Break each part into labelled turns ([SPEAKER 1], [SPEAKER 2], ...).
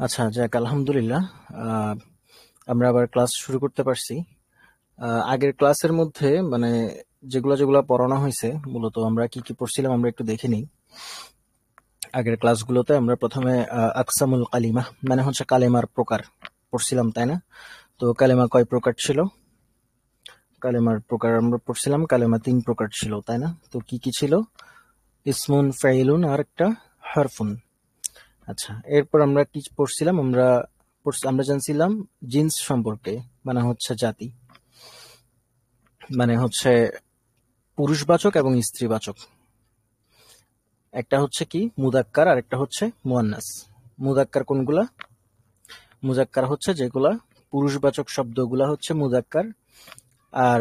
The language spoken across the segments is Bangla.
[SPEAKER 1] আচ্ছা, যাক আলহামদুলিল্লাহ। আহ, আমরা আবার ক্লাস শুরু করতে পারছি। আগের ক্লাসের মধ্যে মানে যেগুলা যেগুলা পড়ানো হয়েছে, মূলত আমরা কি কি পড়ছিলাম আমরা একটু দেখে নিই। আগের ক্লাসগুলোতে আমরা প্রথমে আকসামুল কালিমা মানে হচ্ছে কালেমার প্রকার পড়ছিলাম, তাই না? তো কালেমা কয় প্রকার ছিল? কালেমার প্রকার আমরা পড়ছিলাম, কালেমা 3 প্রকার ছিল, তাই না? তো কি কি ছিল? ইসমুন, ফাইলুন আর একটা হারফুন। আচ্ছা, এরপর আমরা কি পড়ছিলাম? আমরা জানছিলাম জিন্স সম্পর্কে, মানে হচ্ছে জাতি, মানে হচ্ছে পুরুষবাচক এবং স্ত্রীবাচক। একটা হচ্ছে কি মুদাক্কার আর একটা হচ্ছে মুয়ান্নাস। মুদাক্কার কোনগুলা? মুজাক্কার হচ্ছে যেগুলা পুরুষবাচক শব্দগুলা হচ্ছে মুদাক্কার, আর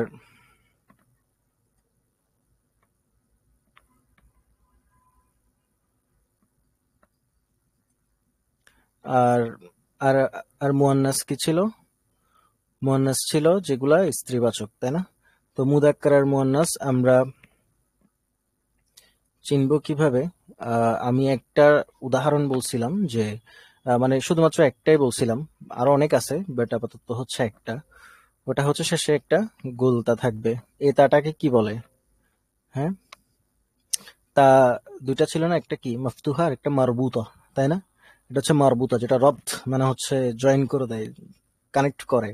[SPEAKER 1] আর আর আর মুয়ান্নাস কি ছিল? মুয়ান্নাস ছিল যেগুলা স্ত্রীবাচক, তাই না? তো মুদাক্কার আর মুয়ান্নাস আমরা চিনব কিভাবে? আমি একটা উদাহরণ বলছিলাম যে মানে শুধুমাত্র একটাই বলছিলাম, আরো অনেক আছে, বাট আপাতত হচ্ছে একটা। ওটা হচ্ছে শেষে একটা গোলতা থাকবে। এই তাটাকে কি বলে? হ্যাঁ, তা দুইটা ছিল না, একটা কি মাফতুহা আর একটা মারবুতা, তাই না? এটা হচ্ছে মারবুতা, যেটা রব্ত মানে হচ্ছে জয়েন করে দেয়, কানেক্ট করে,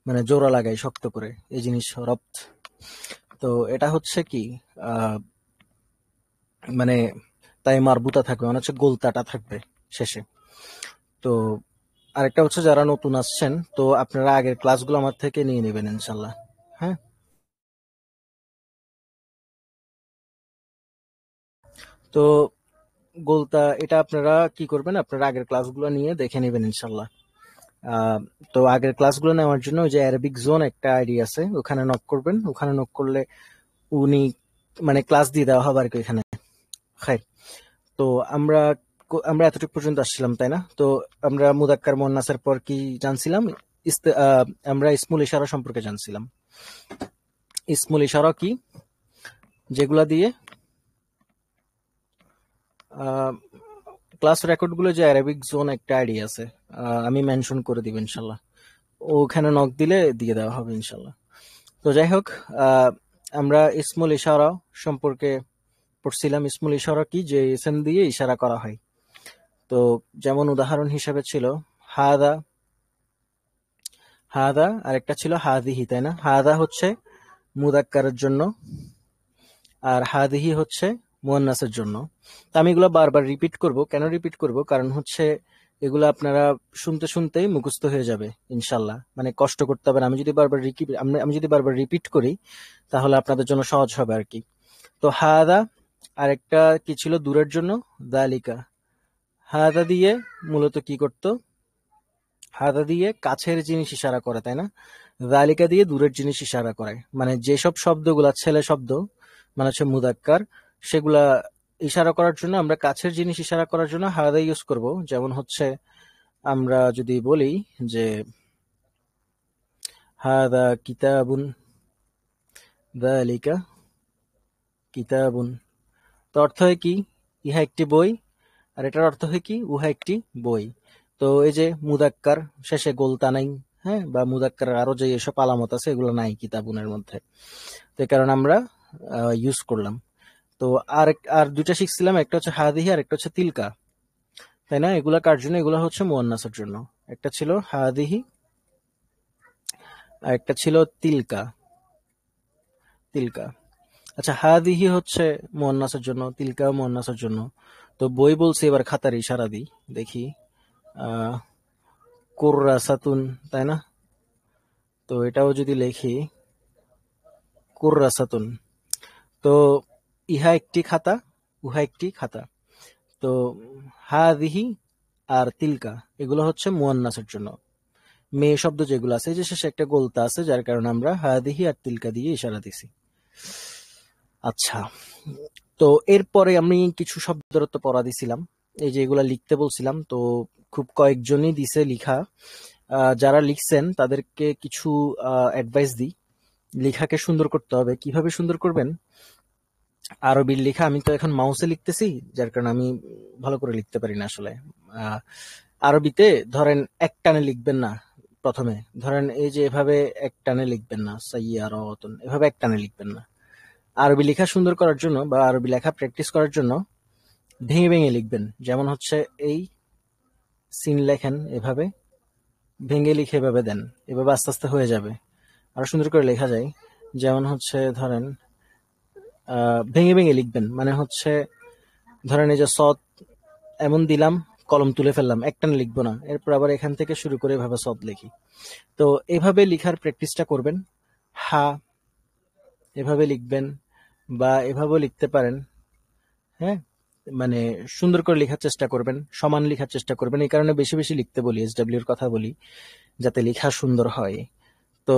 [SPEAKER 1] মানে জোড়া লাগায় শক্ত করে, এই জিনিস রব্ত। তো এটা হচ্ছে কি আহ মানে তাই মারবুতা থাকবে, মানে হচ্ছে গোলতাটা থাকবে শেষে। তো আরেকটা হচ্ছে যারা নতুন আসছেন, তো আপনারা আগের ক্লাসগুলো আমার থেকে নিয়ে নেবেন ইনশাল্লাহ। হ্যাঁ, তো গোলতা এটা আপনারা কি করবেন, আপনারা আগের ক্লাসগুলো নিয়ে দেখে নেবেন ইনশাল্লাহ। আহ, তো আগের ক্লাসগুলো নেওয়ার জন্য ওই যে অ্যারাবিক জোন একটা আইডি আছে, ওখানে নক করবেন। ওখানে নক করলে উনি মানে ক্লাস দিয়ে দেওয়া হবে আর কি ওইখানে। খাই, তো আমরা আমরা এতটুকু পর্যন্ত আসছিলাম, তাই না? তো আমরা মুদাক্কার মুয়ান্নাসের পর কি জানছিলাম? আমরা ইসমুল ইশারা সম্পর্কে জানছিলাম। ইসমুল ইশারা কি? যেগুলা দিয়ে ক্লাস রেকর্ড গুলো যে অ্যারাবিক জোন একটা আইডি আছে, আমি মেনশন করে দিব ইনশাল্লাহ। ওখানে নক দিলে দিয়ে দেওয়া হবে ইনশাল্লাহ। তো যাই হোক, আহ, আমরা ইসমুল ইশারা সম্পর্কে পড়ছিলাম। ইসমুল ইশারা কি? যে ইসম দিয়ে ইশারা করা হয়। তো যেমন উদাহরণ হিসেবে ছিল হাদা, হাদা, আর একটা ছিল হাদিহি, তাই না? হাদা হচ্ছে মুদাক্কারের জন্য, আর হাদিহি হচ্ছে মুয়ান্নাসের জন্য। তো আমি এগুলো বারবার রিপিট করব। কেন রিপিট করব? কারণ হচ্ছে এগুলো আপনারা শুনতে শুনতেই মুখস্থ হয়ে যাবে ইনশাল্লাহ, মানে কষ্ট করতে হবে না। আমি যদি বারবার রিপিট করি তাহলে আপনাদের জন্য সহজ হবে আর কি। তো হাদা, আর একটা কি ছিল দূরের জন্য? দালিকা। হাদা দিয়ে মূলত কি করতো? হাদা দিয়ে কাছের জিনিস ইশারা করে, তাই না? দালিকা দিয়ে দূরের জিনিস ইশারা করে, মানে যেসব শব্দগুলা ছেলে শব্দ, মানে হচ্ছে মুদাক্কার, সেগুলা ইশারা করার জন্য আমরা কাছের জিনিস ইশারা করার জন্য হাদা ইউজ করব। যেমন হচ্ছে আমরা যদি বলি যে হাদা কিতাবুন, দালিকা কিতাবুন, তো অর্থ হয় কি? ইহা একটি বই। আর এটার অর্থ হয় কি? উহা একটি বই। তো এই যে মুদাক্কার শেষে গোলতা নাই, হ্যাঁ, বা মুদাক্কার আরো যে এসব আলামত আছে এগুলো নাই কিতাবুনের মধ্যে, তো এই কারণে আমরা ইউজ করলাম। তো আর দুইটা শিখছিলাম, একটা হচ্ছে হাদিহি আর একটা হচ্ছে তিলকা, তাই না? এগুলা কার জন্য? এগুলা হচ্ছে মুয়ান্নাসের জন্য। একটা ছিল হাদিহি আর একটা ছিল তিলকা। তিলকা, আচ্ছা, হাদিহি হচ্ছে মুয়ান্নাসের জন্য, তিলকা মুয়ান্নাসের জন্য। তো বই বলছি, এবার খাতার ইশারা দিই, দেখি। আহ কুররাসাতুন, তাই না? তো এটাও যদি লিখি কুররাসাতুন, তো ইহা একটি খাতা, উহা একটি খাতা। তো হাদিহি আর তিলকা এগুলো হচ্ছে মুয়ান্নাসের জন্য। মেয়ে শব্দ যেগুলো আছে, এই যে শেষে একটা গোলতা আছে, যার কারণে আমরা হাদিহি আর তিলকা দিয়ে ইশারা দিছি। আচ্ছা, তো এরপরে আমি কিছু শব্দের তো পড়া দিছিলাম, এই যে এগুলা লিখতে বলছিলাম, তো খুব কয়েকজনই দিছে লিখা। যারা লিখছেন তাদেরকে কিছু অ্যাডভাইস দিই। লেখাকে সুন্দর করতে হবে। কিভাবে সুন্দর করবেন? আরবির লেখা, আমি তো এখন মাউসে লিখতেছি, যার কারণে আমি ভালো করে লিখতে পারি না আসলে। আহ, আরবিতে ধরেন এক টানে লিখবেন না। প্রথমে ধরেন এই যে এভাবে এক টানে লিখবেন না, সাইয়ারাতুন, এভাবে এক টানে লিখবেন না। আরবি লেখা সুন্দর করার জন্য বা আরবি লেখা প্র্যাকটিস করার জন্য ভেঙে ভেঙে লিখবেন। যেমন হচ্ছে এই সিন লেখেন এভাবে, ভেঙে লিখে এভাবে দেন, এভাবে আস্তে আস্তে হয়ে যাবে, আরো সুন্দর করে লেখা যায়। যেমন হচ্ছে ধরেন ভেঙে ভেঙে লিখবেন, মানে হচ্ছে ধরেন এই যে সদ এমন দিলাম, কলম তুলে ফেললাম, একটানে লিখবো না, এরপর আবার এখান থেকে শুরু করে এভাবে সদ লিখি। তো এভাবে লিখার প্র্যাকটিসটা করবেন। হা এভাবে লিখবেন বা এভাবেও লিখতে পারেন। হ্যাঁ, মানে সুন্দর করে লেখার চেষ্টা করবেন, সমান লেখার চেষ্টা করবেন। এই কারণে বেশি বেশি লিখতে বলি, এসডব্লিউ এর কথা বলি, যাতে লেখা সুন্দর হয়। তো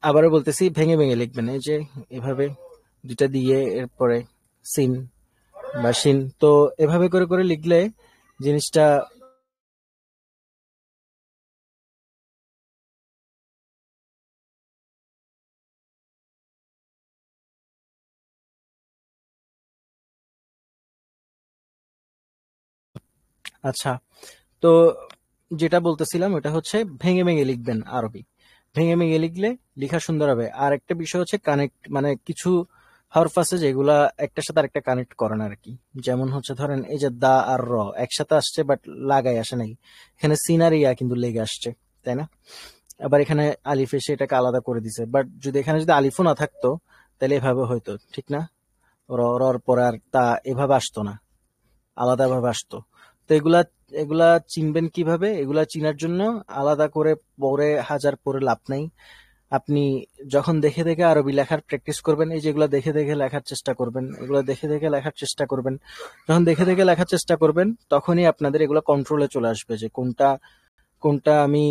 [SPEAKER 1] আবারও বলতেছি, ভেঙে ভেঙে লিখবেন। এই যে এভাবে দুইটা দিয়ে এরপরে সিন বা শিন, তো এভাবে করে করে লিখলে জিনিসটা আচ্ছা। তো যেটা বলতেছিলাম ওটা হচ্ছে ভেঙে ভেঙে লিখবেন আরবি। ভেঙে ভেঙে লিখলে লেখা সুন্দর হবে। আর একটা বিষয় হচ্ছে কানেক্ট, মানে কিছু হরফ আছে যেগুলা একটার সাথে আরেকটা কানেক্ট করে না আর কি। যেমন হচ্ছে ধরেন এই যে দা আর র একসাথে আসছে বাট লাগাই আসে নাই, এখানে সিন আর ইয়া কিন্তু লেগে আসছে, তাই না? আবার এখানে আলিফ এসে এটাকে আলাদা করে দিছে, বাট যদি এখানে যদি আলিফও না থাকতো তাহলে এভাবে হয়তো, ঠিক না? রর পরে আর তা এভাবে আসতো না, আলাদাভাবে আসতো। তো এগুলা এগুলা চিনবেন কিভাবে? এগুলা চিনার জন্য আলাদা করে পড়ে হাজার পড়ে লাভ নাই। আপনি যখন দেখে দেখে আরবি লেখার প্র্যাকটিস করবেন, এই যেগুলা দেখে দেখে লেখার চেষ্টা করবেন, এগুলো দেখে দেখে লেখার চেষ্টা করবেন। যখন দেখে দেখে লেখার চেষ্টা করবেন তখনই আপনাদের এগুলো কন্ট্রোলে চলে আসবে, যে কোনটা কোনটা আমি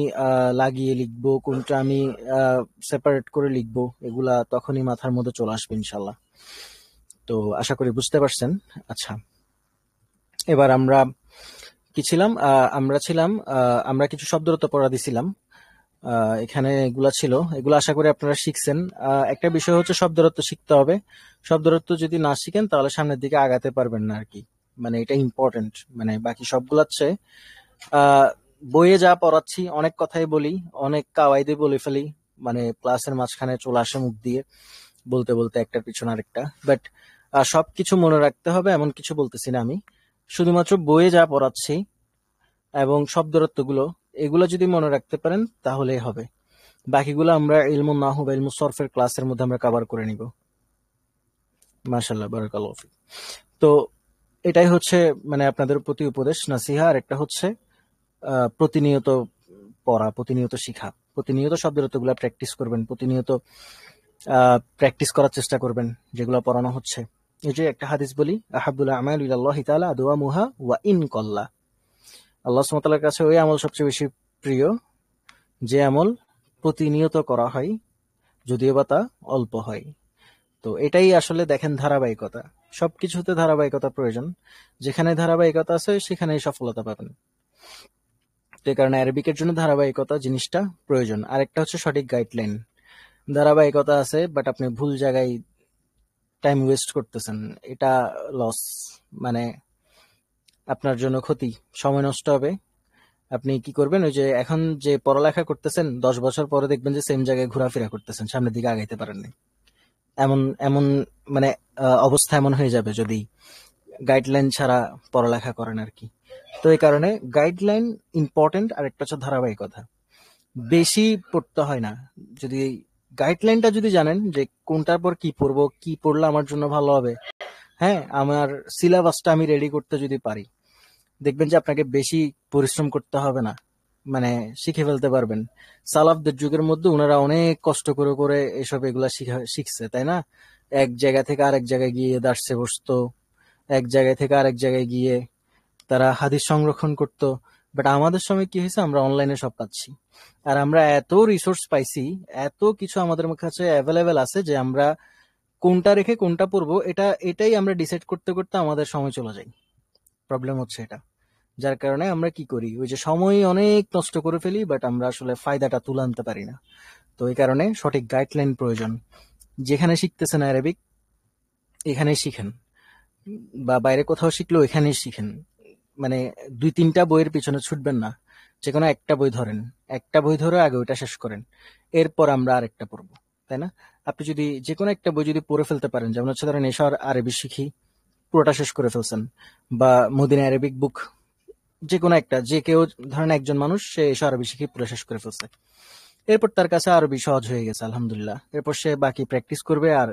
[SPEAKER 1] লাগিয়ে লিখবো, কোনটা আমি সেপারেট করে লিখবো, এগুলা তখনই মাথার মধ্যে চলে আসবে ইনশাল্লাহ। তো আশা করি বুঝতে পারছেন। আচ্ছা, এবার আমরা কি ছিলাম? আমরা কিছু শব্দরত্ব পড়া দিছিলাম। এখানে এগুলা ছিল, এগুলো আশা করি আপনারা শিখছেন। একটা বিষয় হচ্ছে শব্দরত্ব শিখতে হবে। শব্দরত্ব যদি না শিখেন তাহলে সামনের দিকে আগাতে পারবেন না আর কি। মানে এটা ইম্পর্টেন্ট, মানে বাকি সবগুলোর চেয়ে। আহ, বইয়ে যা পড়াচ্ছি অনেক কথাই বলি, অনেক কাওয়াইদে বলে ফেলি, মানে ক্লাসের মাঝখানে চলে আসে মুখ দিয়ে, বলতে বলতে একটার পিছনে আরেকটা। বাট সবকিছু মনে রাখতে হবে এমন কিছু বলতেছি না আমি। শুধুমাত্র বইয়ে যা পড়াচ্ছি এবং শব্দরত্বগুলো, এগুলো যদি মনে রাখতে পারেন তাহলেই হবে। বাকিগুলো আমরা ইলমুন নাহু বা ইলমু সরফের ক্লাসের মধ্যে আমরা কভার করে নিব। মাশাআল্লাহ, বারাকাল্লাহু ফিক। তো এটাই হচ্ছে মানে আপনাদের প্রতি উপদেশ, নাসিহা। আর একটা হচ্ছে প্রতিনিয়ত পড়া, প্রতিনিয়ত শিখা, প্রতিনিয়ত শব্দরত্বগুলো প্র্যাকটিস করবেন, প্রতিনিয়ত প্র্যাকটিস করার চেষ্টা করবেন যেগুলো পড়ানো হচ্ছে। এই যে একটা হাদিস বলি, আহাবুল আমাল ইলাল্লাহি তাআলা আদওয়ামুহা ওয়া ইন কল্লা। আল্লাহ সুবহানাহু ওয়া তাআলার কাছে ওই আমল সবচেয়ে বেশি প্রিয় যে আমল প্রতিনিয়ত করা হয়, যদিও বা তা অল্প হয়। তো এটাই আসলে দেখেন ধারাবাহিকতা, সবকিছুতে ধারাবাহিকতা প্রয়োজন। যেখানে ধারাবাহিকতা আছে সেখানেই সফলতা পাবেন। তো এই কারণে অ্যারবিকের জন্য ধারাবাহিকতা জিনিসটা প্রয়োজন। আরেকটা হচ্ছে সঠিক গাইডলাইন। ধারাবাহিকতা আছে বাট আপনি ভুল জায়গায় টাইম ওয়েস্ট করতেছেন, এটা লস, মানে আপনার জন্য ক্ষতি, সময় নষ্ট হবে। আপনি কি করবেন, ওই যে এখন যে পড়ালেখা করতেছেন 10 বছর পরে দেখবেন যে সেম জায়গায় ঘোরাফেরা করতেছেন, সামনের দিকে আগাইতে পারেননি। এমন এমন মানে অবস্থা এমন হয়ে যাবে যদি গাইডলাইন ছাড়া পড়ালেখা করেন আর কি। তো এই কারণে গাইডলাইন ইম্পর্টেন্ট। আর একটা হচ্ছে ধারাবাহিকতা, বেশি পড়তে হয় না। যদি গাইডলাইনটা যদি জানেন যে কোনটার পর কি পড়বো, কি পড়লে আমার জন্য ভালো হবে, হ্যাঁ, আমার সিলেবাসটা আমি রেডি করতে যদি পারি, দেখবেন যে আপনাকে বেশি পরিশ্রম করতে হবে না, মানে শিখে ফেলতে পারবেন। সালাফদের যুগের মধ্যে ওনারা অনেক কষ্ট করে করে এসব এগুলা শিখছে, তাই না? এক জায়গা থেকে আরেক জায়গায় গিয়ে দার্সে বসতো, এক জায়গায় থেকে আরেক জায়গায় গিয়ে তারা হাদিস সংরক্ষণ করতো। বাট আমাদের সময় কি হয়েছে, আমরা অনলাইনে সব পাচ্ছি। আর আমরা এত রিসোর্স পাইছি, এত কিছু আমাদের কাছে অ্যাভেলেবেল আছে যে আমরা কোনটা রেখে কোনটা পড়বো এটাই আমরা ডিসাইড করতে করতে আমাদের সময় চলে যায়। প্রবলেম হচ্ছে এটা। যার কারণে আমরা কি করি, ওই যে সময় অনেক নষ্ট করে ফেলি, বাট আমরা আসলে ফায়দাটা তুলে আনতে পারি না। তো এই কারণে সঠিক গাইডলাইন প্রয়োজন। যেখানে শিখতেছেন অ্যারাবিক, এখানেই শিখেন, বা বাইরে কোথাও শিখলেও এখানেই শিখেন। মানে 2-3টা বইয়ের পিছনে ছুটবেন না, যে কোনো একটা বই ধরেন, একটা বই ধরে আগে ওইটা শেষ করেন, এরপর আমরা আরেকটা পড়বো, তাই না? আপনি যদি যে কোনো একটা বই যদি পড়ে ফেলতে পারেন, যেমন হচ্ছে ধরেন এশার আরবি শিখি পুরোটা শেষ করে ফেলছেন, বা মদিনা অ্যারাবিক বুক, যে কোনো একটা, যে কেউ ধরেন একজন মানুষ সে এশার আরবি শিখি পুরো শেষ করে ফেলছে, এরপর তার কাছে আরবি সহজ হয়ে গেছে আলহামদুলিল্লাহ, এরপর সে বাকি প্র্যাকটিস করবে আর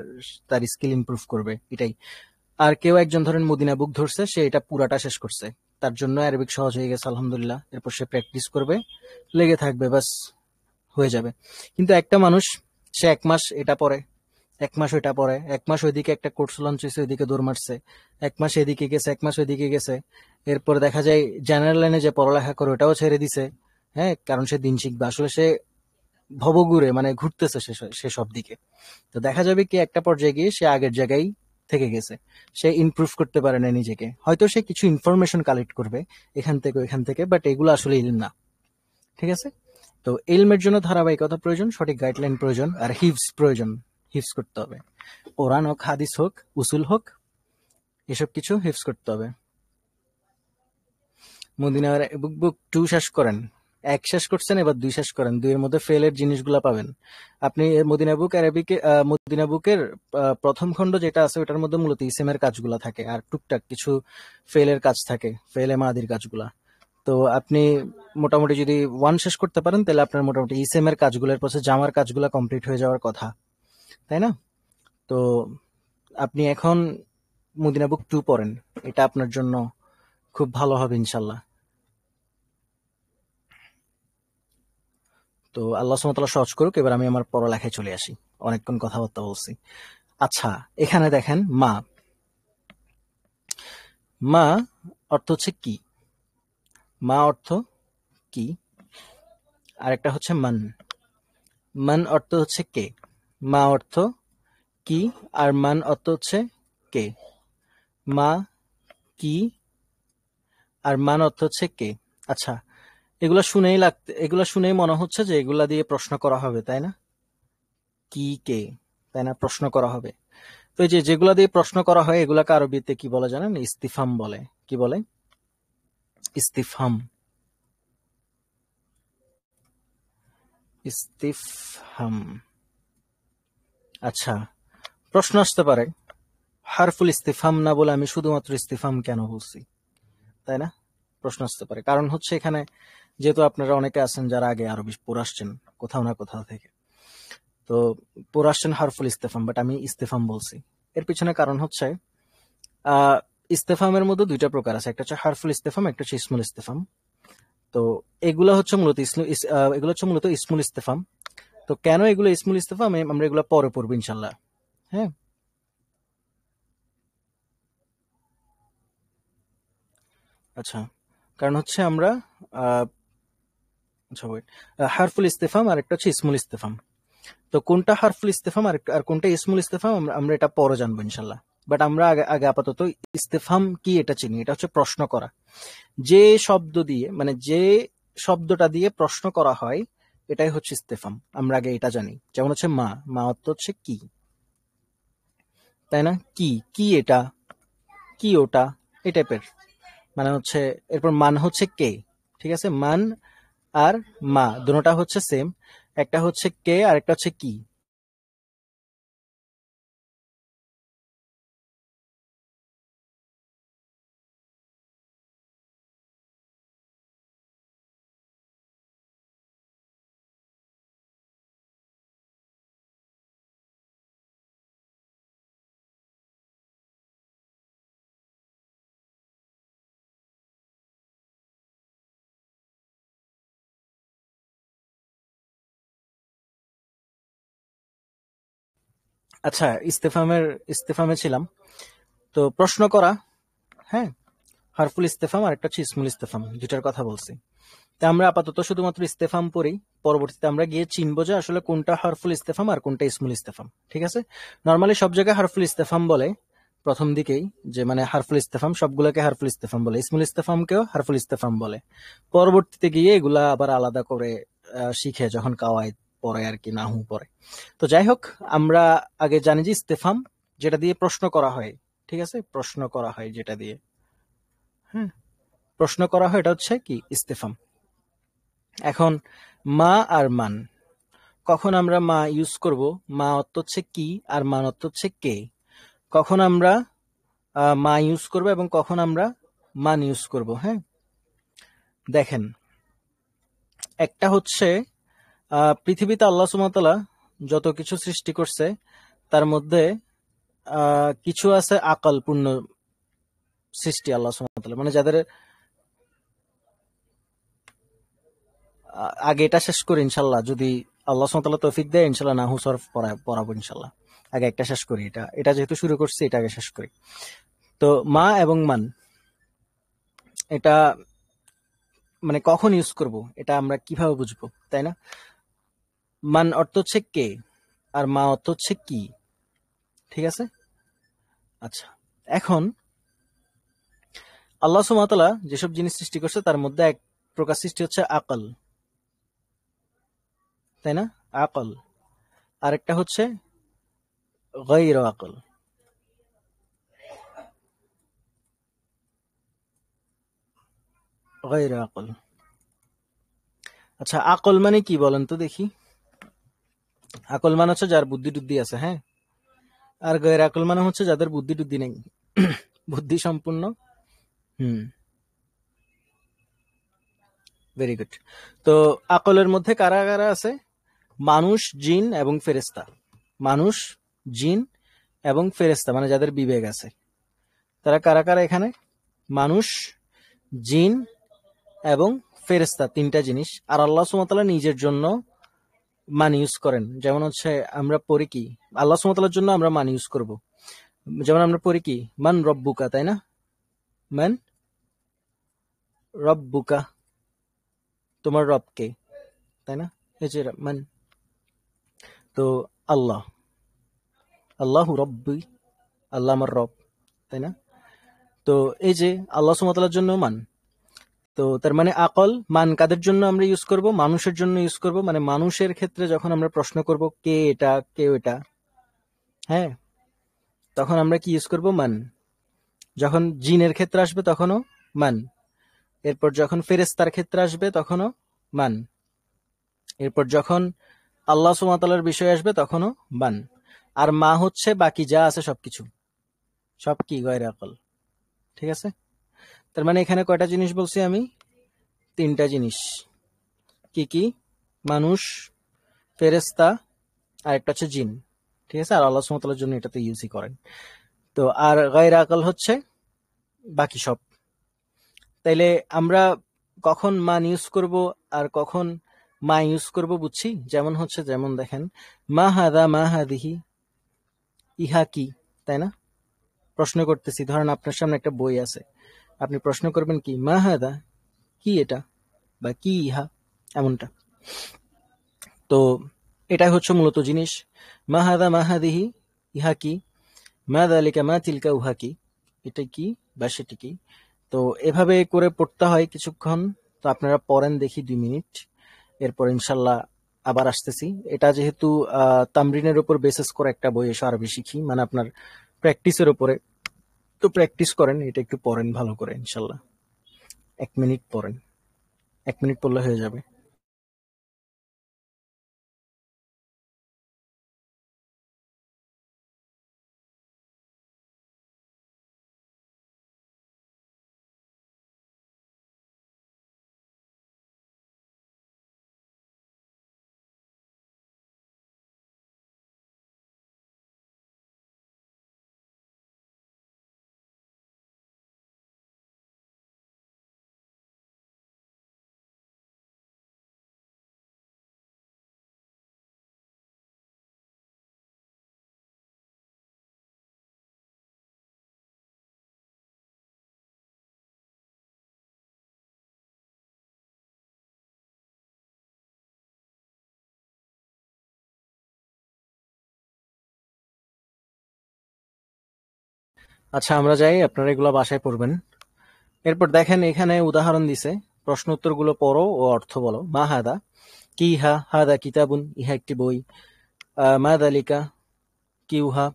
[SPEAKER 1] তার স্কিল ইমপ্রুভ করবে, এটাই। আর কেউ একজন ধরেন মদিনা বুক ধরছে, সে এটা পুরাটা শেষ করছে, তার জন্য আরবিক সহজ হয়ে গেছে আলহামদুলিল্লাহ, এরপর সে প্র্যাকটিস করবে, লেগে থাকবে, বাস হয়ে যাবে। কিন্তু একটা মানুষ, সে 1 মাস এটা পড়ে, 1 মাস ওইটা পড়ে, 1 মাস ওইদিকে একটা কোর্স লঞ্চ হয়েছে ওইদিকে দৌড় মারছে, 1 মাস এদিকে গেছে, 1 মাস ওইদিকে গেছে, এরপর দেখা যায় জেনারেল লাইনে যে পড়ালেখা করে ওটাও ছেড়ে দিছে। হ্যাঁ, কারণ সে দিন শিখবে, আসলে সে ভবঘুরে মানে ঘুরতেছে সে সব দিকে। তো দেখা যাবে কি একটা পর্যায়ে গিয়ে সে আগের জায়গায় থেকে গেছে, সে ইমপ্রুভ করতে পারে না নিজেকে, হয়তো সে কিছু ইনফরমেশন কালেক্ট করবে এখান থেকে ওইখান থেকে, বাট এগুলো আসলে ইলম না, ঠিক আছে? তো ইলমের জন্য ধারাবাহিকতা প্রয়োজন, সঠিক গাইডলাইন প্রয়োজন, আর হিফজ প্রয়োজন, হিফজ করতে হবে, কোরআন হোক, হাদিস হোক, উসুল হোক, এসব কিছু হিফজ করতে হবে। মদিনার বুক বুক 2 শেষ করেন, 1 শেষ করছেন, এবার 2 শেষ করেন, 2 এর মধ্যে ফেলের জিনিসগুলা পাবেন আপনি। মদিনা বুক অ্যারাবিকে মদিনা বুকের প্রথম খণ্ড যেটা আছে ওটার মধ্যে মূলত ইসেমের কাজগুলা থাকে, আর টুকটাক কিছু ফেলের কাজ থাকে, ফেলে মাদির কাজগুলা। তো আপনি মোটামুটি যদি 1 শেষ করতে পারেন, তাহলে আপনার মোটামুটি ইসেমের কাজগুলোর পাশে জামার কাজগুলা কমপ্লিট হয়ে যাওয়ার কথা, তাই না? তো আপনি এখন মদিনা বুক 2 পড়েন, এটা আপনার জন্য খুব ভালো হবে ইনশাল্লাহ। তো আল্লাহ সুবহানাহু ওয়া তাআলা সহজ করুক, এবার আমি আমার পড়ালেখায় চলে আসি, অনেকক্ষণ কথাবার্তা বলছি। আচ্ছা, এখানে দেখেন মা, মা অর্থ হচ্ছে কি, মা অর্থ কি, আর একটা হচ্ছে মান, মান অর্থ হচ্ছে কে, মা অর্থ কি, আর মান অর্থ হচ্ছে কে, মা কি আর মান অর্থ হচ্ছে কে। আচ্ছা, এগুলা শুনেই মনে হচ্ছে যে এগুলা দিয়ে প্রশ্ন করা হবে, তাই না? কি কে, তাই না, প্রশ্ন করা হবে। তো এই যে যেগুলা দিয়ে প্রশ্ন করা হয় এগুলাকে আরবিতে কি বলে জানেন? ইস্তিফহাম বলে। কি বলে? ইস্তিফহাম, ইস্তিফহাম। আচ্ছা, প্রশ্ন আসতে পারে হারফুল ইস্তিফহাম না বলে আমি শুধুমাত্র ইস্তিফহাম কেন বলছি, তাই না? প্রশ্ন আসতে পারে, কারণ হচ্ছে এখানে যেহেতু আপনারা অনেকে আছেন যারা আগে আরবি পড়ে আসছেন কোথাও না কোথাও থেকে, তো পড়ে আসছেন হারফুল ইস্তিফহাম, বাট আমি ইস্তিফহাম বলছি। এর পিছনে কারণ হচ্ছে আহ ইস্তেফামের মধ্যে 2টা প্রকার আছে, একটা হচ্ছে হারফুল ইস্তেফাম, একটা হচ্ছে ইসমুল ইস্তেফাম। তো এগুলো হচ্ছে মূলত এগুলো হচ্ছে মূলত ইসমুল ইস্তেফাম। তো কেন এগুলো ইসমুল ইস্তেফাম আমরা এগুলো পরে পড়বো ইনশাল্লাহ। হ্যাঁ, আচ্ছা, কারণ হচ্ছে আমরা আহ আচ্ছা ওয়েট, হারফুল ইস্তেফাম আর একটা হচ্ছে ইসমুল ইস্তেফাম। তো কোনটা হারফুল ইস্তেফাম আর কোনটা ইসমুল ইস্তেফাম আমরা এটা পরে জানবো ইনশাল্লাহ। বাট আমরা আগে আগে আপাতত ইস্তেফাম কি এটা চিনি, এটা হচ্ছে প্রশ্ন করা। যে শব্দ দিয়ে মানে যে শব্দটা দিয়ে প্রশ্ন করা হয় এটাই হচ্ছে ইস্তেফাম, আমরা আগে এটা জানি। যেমন হচ্ছে মা, মা অর্থ হচ্ছে কি, তাই না? কি, কি এটা, কি ওটা, এই টাইপের মানে হচ্ছে। এরপর মান হচ্ছে কে, ঠিক আছে? মান আর মা দুটোটা হচ্ছে সেম, একটা হচ্ছে কে আর একটা হচ্ছে কি। আচ্ছা, ইস্তেফামে ছিলাম। তো প্রশ্ন করা, হ্যাঁ, হারফুল ইস্তেফাম আর একটা হচ্ছে ইসমুল ইস্তেফাম, দুটার কথা বলছি। তা আমরা আপাতত শুধুমাত্র ইস্তেফাম পড়ি, পরবর্তীতে আমরা গিয়ে চিনবো যে আসলে কোনটা হারফুল ইস্তেফাম আর কোনটা ইসমুল ইস্তেফাম, ঠিক আছে? নর্মালি সব জায়গায় হারফুল ইস্তেফাম বলে প্রথম দিকেই, যে মানে হারফুল ইস্তেফাম সবগুলোকে হারফুল ইস্তেফাম বলে, ইসমুল ইস্তেফামকেও হারফুল ইস্তেফাম বলে। পরবর্তীতে গিয়ে এগুলা আবার আলাদা করে শিখে যখন কাওয়াইদ পড়ে আর কি, নাহু পড়ে। তো যাই হোক, আমরা আগে জানি যে ইস্তেফাম যেটা দিয়ে প্রশ্ন করা হয়, ঠিক আছে, প্রশ্ন করা হয় যেটা দিয়ে। হ্যাঁ, প্রশ্ন করা হয়, এটা হচ্ছে কি ইস্তেফাম। এখন মা আর মান, কখন আমরা মা ইউজ করব? মা অর্থ হচ্ছে কি আর মান অর্থ হচ্ছে কে। কখন আমরা মা ইউজ করব এবং কখন আমরা মান ইউজ করব। হ্যাঁ, দেখেন, একটা হচ্ছে পৃথিবীতে আল্লাহ সুবহানাহু ওয়া তাআলা যত কিছু সৃষ্টি করছে তার মধ্যে কিছু আছে আকল পূর্ণ সৃষ্টি আল্লাহ সুবহানাহু ওয়া তাআলা, মানে যাদের আগে এটা শেষ করি ইনশাল্লাহ, যদি আল্লাহ সুবহানাহু ওয়া তাআলা তৌফিক দেয় ইনশাল্লাহ নাহু সরফ পড়াবো ইনশাল্লাহ। আগে একটা শেষ করি, এটা যেহেতু শুরু করছি এটা আগে শেষ করি। তো মা এবং মান, এটা মানে কখন ইউজ করব এটা আমরা কিভাবে বুঝবো, তাই না? মান অর্থ হচ্ছে কে আর মা অর্থ হচ্ছে কি, ঠিক আছে? আচ্ছা, এখন আল্লাহ সুবহানাহু ওয়া তাআলা যেসব জিনিস সৃষ্টি করছে তার মধ্যে এক প্রকার সৃষ্টি হচ্ছে আকল, তাই না? আকল। আরেকটা হচ্ছে গায়র আকল। গায়র আকল। আচ্ছা, আকল মানে কি বলেন তো দেখি? আকল মানে হচ্ছে যার বুদ্ধি টুদ্ধি আছে, হ্যাঁ। আর গায়র আকল মানে হচ্ছে যাদের বুদ্ধি টুদ্ধি নেই, বুদ্ধি সম্পূর্ণ। হুম, ভেরি গুড। তো আকলের মধ্যে কারা কারা আছে? মানুষ, জিন এবং ফেরেশতা। মানুষ, জিন এবং ফেরেশতা মানে যাদের বিবেক আছে, তারা কারা কারা এখানে? মানুষ, জিন এবং ফেরেশতা, তিনটা জিনিস। আর আল্লাহ সুবহানাহু ওয়া তাআলা নিজের জন্য মান ইউজ করেন। যেমন হচ্ছে আমরা পড়ি কি, আল্লাহ সুবহানাহু ওয়া তাআলার জন্য আমরা মান ইউজ করব। যেমন আমরা পড়ি কি, মান রব্বুকা, তাই না? মান রব্বুকা, তোমার রব কে, তাই না? এই যে মান, তো আল্লাহ, আল্লাহু রব্বি, আল্লাহ আমার রব, তাই না? তো এই যে আল্লাহ সুবহানাহু ওয়া তাআলার জন্য মান। তো তার মানে আকল, মান কাদের জন্য আমরা ইউজ করব? মানুষের জন্য ইউজ করব। মানে মানুষের ক্ষেত্রে যখন আমরা প্রশ্ন করব কে এটা, কে ওটা, হ্যাঁ, তখন আমরা কি ইউজ করব? মান। যখন জিনের ক্ষেত্রে আসবে তখনও মান। এরপর যখন ফেরেশতার ক্ষেত্রে আসবে তখনও মান। এরপর যখন আল্লাহ সুবহানাহু ওয়া তাআলার বিষয় আসবে তখনও মান। আর মা হচ্ছে বাকি যা আছে সবকিছু, সব কি গয়রে আকল, ঠিক আছে? তার মানে এখানে কয়টা জিনিস বলছি আমি? তিনটা জিনিস। কি কি? মানুষ, ফেরেশতা, আর একটা হচ্ছে জিন, ঠিক আছে? আর আল্লাহ সুবহানাহু ওয়া তাআলার জন্য এটাতে ইউজই করেন। তো আর গায়রে আকল হচ্ছে বাকি সব। তাইলে আমরা কখন মান ইউজ করব আর কখন মা ইউজ করব বুঝছি। যেমন হচ্ছে, যেমন দেখেন, মা হাদা, মা হাদিহি, ইহা কি, তাই না? প্রশ্ন করতেছি, ধরেন আপনার সামনে একটা বই আছে, আপনি প্রশ্ন করবেন কি, মা হাদা, কি এটা, বা কি ইহা, এমনটা। তো এটাই হচ্ছে মূলত জিনিস। মা হাদা, মা হাদিহি, ইহা কি, মা দালিকা, মা তিলকা, উহা কি, এটা কি বা সেটি কি। তো এভাবে করে পড়তে হয় কিছুক্ষণ। তো আপনারা পড়েন দেখি 2 মিনিট, এরপর ইনশাল্লাহ আবার আসতেছি। এটা যেহেতু তামরিনের উপর বেসিস করে একটা বই, এসে আরবি শিখি, মানে আপনার প্র্যাকটিসের উপরে। তো প্র্যাকটিস করেন, এটা একটু পড়েন ভালো করে ইনশাল্লাহ। 1 মিনিট পড়েন, 1 মিনিট পড়লে হয়ে যাবে। আচ্ছা, আমরা যাই, আপনারা এগুলো বাসায় পড়বেন। এরপর দেখেন এখানে উদাহরণ দিছে, প্রশ্ন উত্তরগুলো পড়ো ও অর্থ বলো। মা হাদা, কি ইহা, হাদা কিতাবুন, ইহা একটি বই। মা দালিকা, কি উহা,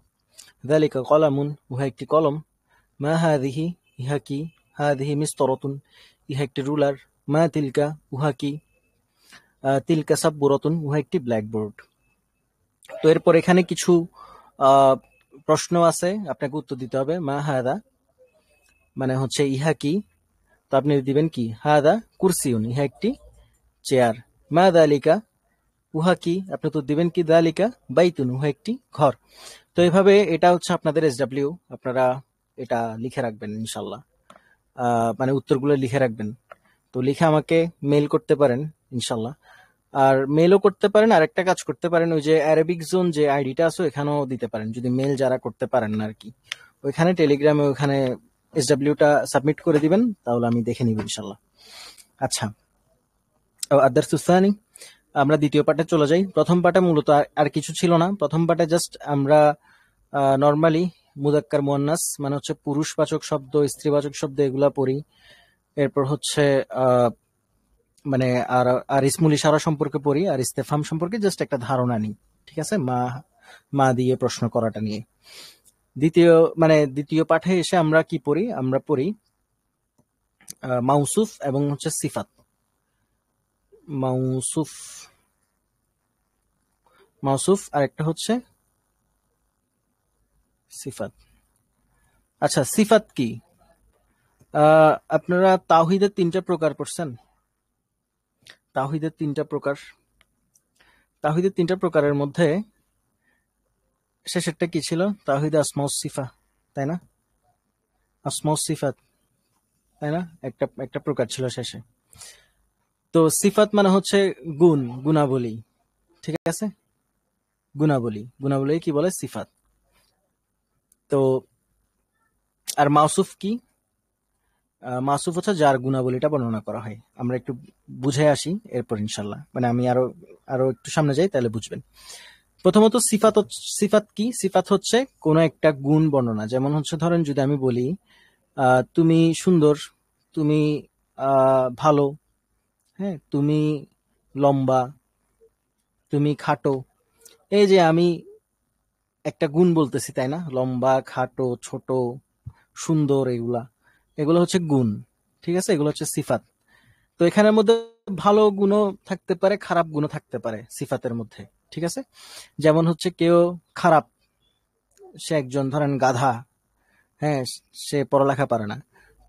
[SPEAKER 1] দালিকা কলামুন, উহা একটি কলম। মা হাদিহি, ইহা কি, হাদিহি মিস্তরতুন, ইহা একটি রুলার। মা তিলকা, উহা কি? তিলকা সাববোরাতুন, উহা একটি ব্ল্যাকবোর্ড। তো এরপর এখানে কিছু আহ, প্রশ্ন আছে, আপনাকে উত্তর দিতে হবে। মা হাদা মানে হচ্ছে ইহা কি, তো আপনি দিবেন কি? হাদা কুরসিউন, ইহা একটি চেয়ার। মা দালিকা, উহা কি? আপনি তো দিবেন কি? দালিকা বাইতুন, উহা একটি ঘর। তো এইভাবে এটা হচ্ছে আপনাদের SW, আপনারা এটা লিখে রাখবেন ইনশাল্লাহ। মানে উত্তরগুলো লিখে রাখবেন। তো লিখে আমাকে মেইল করতে পারেন ইনশাল্লাহ। আর মেইলও করতে পারেন, আর একটা কাজ করতে পারেন, ওই যে অ্যারাবিক জোন যে আইডিটা আছে এখানেও দিতে পারেন, যদি মেইল যারা করতে পারেন না আর কি। ওইখানে টেলিগ্রামে ওইখানে SW-টা সাবমিট করে দিবেন, তাহলে আমি দেখে নিব ইনশাল্লাহ। আচ্ছা, আদার সুসানি, আমরা দ্বিতীয় পার্টে চলে যাই। প্রথম পার্টে মূলত আর কিছু ছিল না। প্রথম পার্টে জাস্ট আমরা নর্মালি মুদাক্কার মুয়ান্নাস মানে হচ্ছে পুরুষবাচক শব্দ, স্ত্রীবাচক শব্দ এগুলা পড়ি। এরপর হচ্ছে মানে আর আর ইসমুল ইশারা সম্পর্কে পড়ি, আর ইস্তেফাম সম্পর্কে জাস্ট একটা ধারণা নিই। ঠিক আছে, মা মা দিয়ে প্রশ্ন করাটা নিয়ে। দ্বিতীয় পাঠে এসে আমরা কি পড়ি? আমরা পড়ি মাউসুফ এবং হচ্ছে সিফাত। মাউসুফ, মাউসুফ আর একটা হচ্ছে সিফাত। আচ্ছা, সিফাত কি? আপনারা তাওহীদের 3টা প্রকার পড়ছেন? তাওহীদের 3টা প্রকার, তাওহীদের 3টা প্রকারের মধ্যে শেষেরটা কি ছিল? তাওহীদ আসমাউস সিফা, তাই না? আসমাউস সিফাত, তাই না? একটা একটা প্রকার ছিল শেষে। তো সিফাত মানে হচ্ছে গুণ, গুণাবলী। ঠিক আছে, গুণাবলী, গুণাবলী কি বলে? সিফাত। তো আর মাউসুফ কি? মাউসুফ হচ্ছে যার গুণাবলীটা বর্ণনা করা হয়। আমরা একটু বুঝে আসি এরপর ইনশাল্লাহ, মানে আমি আরো আরো একটু সামনে যাই তাহলে বুঝবেন। প্রথমত সিফাত, সিফাত কি? সিফাত হচ্ছে কোনো একটা গুণ বর্ণনা। যেমন হচ্ছে ধরেন যদি আমি বলি তুমি সুন্দর, তুমি ভালো, হ্যাঁ, তুমি লম্বা, তুমি খাটো। এই যে আমি একটা গুণ বলতেছি, তাই না? লম্বা, খাটো, ছোট, সুন্দর, এগুলা এগুলো হচ্ছে গুণ। ঠিক আছে, এগুলো হচ্ছে সিফাত। তো এখানের মধ্যে ভালো গুণও থাকতে পারে, খারাপ গুণও থাকতে পারে সিফাতের মধ্যে। ঠিক আছে, যেমন হচ্ছে কেউ খারাপ, সে একজন ধরেন গাধা, হ্যাঁ, সে পড়ালেখা পারে না,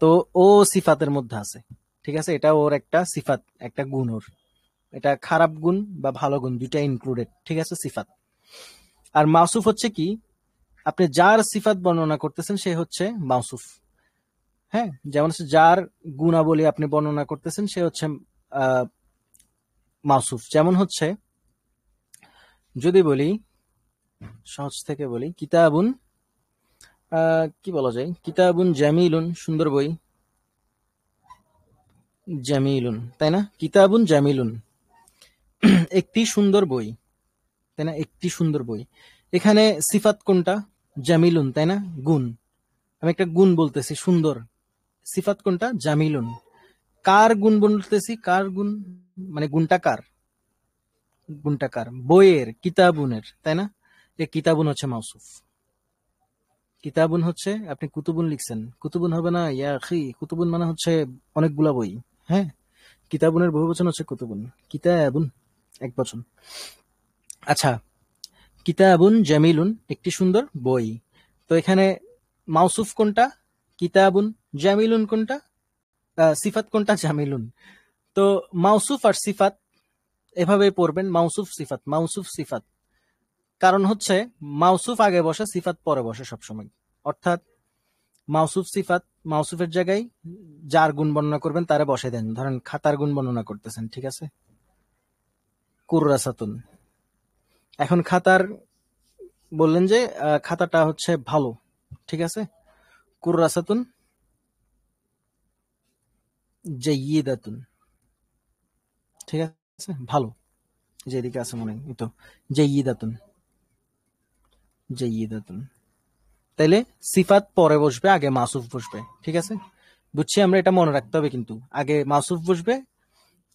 [SPEAKER 1] তো ও সিফাতের মধ্যে আছে। ঠিক আছে, এটা ওর একটা সিফাত, একটা গুণ ওর। এটা খারাপ গুণ বা ভালো গুণ দুইটা ইনক্লুডেড। ঠিক আছে, সিফাত। আর মাউসুফ হচ্ছে কি? আপনি যার সিফাত বর্ণনা করতেছেন সে হচ্ছে মাউসুফ। হ্যাঁ, যেমন হচ্ছে যার গুণাবলী আপনি বর্ণনা করতেছেন সে হচ্ছে আহ, মাউসুফ। যেমন হচ্ছে যদি বলি, সহজ থেকে বলি, কিতাবুন, কি বলা যায়? কিতাবুন জামিলুন, সুন্দর বই। জামিলুন, তাই না? কিতাবুন জামিলুন, একটি সুন্দর বই, তাই না? একটি সুন্দর বই। এখানে সিফাত কোনটা? জামিলুন, তাই না? গুণ, আমি একটা গুণ বলতেছি, সুন্দর। সিফাত কোনটা? জামিলুন। কার গুণ বলতেছি? কার গুণ মানে গুণটা কার? গুণটা কার? বইয়ের, কিতাবুনের, তাই না? এই কিতাবুন হচ্ছে মাউসুফ। কিতাবুন হচ্ছে, আপনি কুতুবুন লিখছেন, কুতুবুন হবে না ইয়া আখি? কুতুবুন মানে হচ্ছে অনেকগুলা বই। হ্যাঁ, কিতাবুনের বহুবচন হচ্ছে কুতুবুন। কিতাবুন একবচন। আচ্ছা, কিতাবুন জামিলুন, একটি সুন্দর বই। তো এখানে মাউসুফ কোনটা? কিতাবুন। জামিলুন কোনটা? সিফাত কোনটা? জামিলুন। তো মাউসুফ আর সিফাত এভাবে পড়বেন, মাউসুফ সিফাত, মাউসুফ সিফাত। কারণ হচ্ছে মাউসুফ আগে বসে, সিফাত পরে বসে সবসময়। অর্থাৎ মাউসুফ সিফাত, মাউসুফের জায়গায় যার গুণ বর্ণনা করবেন তারে বসে দেন। ধরেন খাতার গুণ বর্ণনা করতেছেন, ঠিক আছে, কুররাসাতুন। এখন খাতার বললেন যে খাতাটা হচ্ছে ভালো, ঠিক আছে, কুররাসাতুন জাইয়িদাতুন, ঠিক আছে, ভালো। যেদিকে আছে মনে হয় এই তো, জাইয়িদাতুন, জাইয়িদাতুন। তাইলে সিফাত পরে বসবে, আগে মাসুফ বসবে। ঠিক আছে, বুঝছি আমরা, এটা মনে রাখতে হবে কিন্তু। আগে মাসুফ বসবে,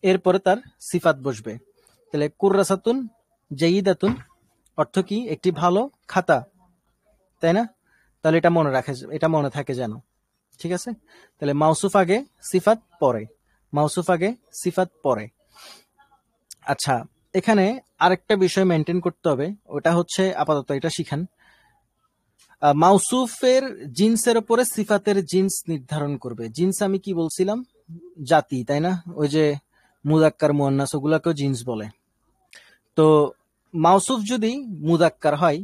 [SPEAKER 1] এরপরে তার সিফাত বসবে। তাহলে কুররাসাতুন জাইয়িদাতুন অর্থ কি? একটি ভালো খাতা, তাই না? তাহলে এটা মনে রাখে, এটা মনে থাকে যেন। ঠিক আছে, তাহলে মাউসুফ আগে সিফাত পরে, মাউসুফ আগে সিফাত পরে। আচ্ছা, এখানে আরেকটা বিষয় মেনটেন করতে হবে, ওটা হচ্ছে আপাতত এটা শিখান। মাউসুফের জিন্সের উপরে সিফাতের জিন্স নির্ধারণ করবে। জিন্স আমি কি বলছিলাম, জাতি, তাই না? ওই যে মুজাক্কার মুয়ান্নাস ওগুলাকেও জিন্স বলে। তো মাউসুফ যদি মুজাক্কার হয়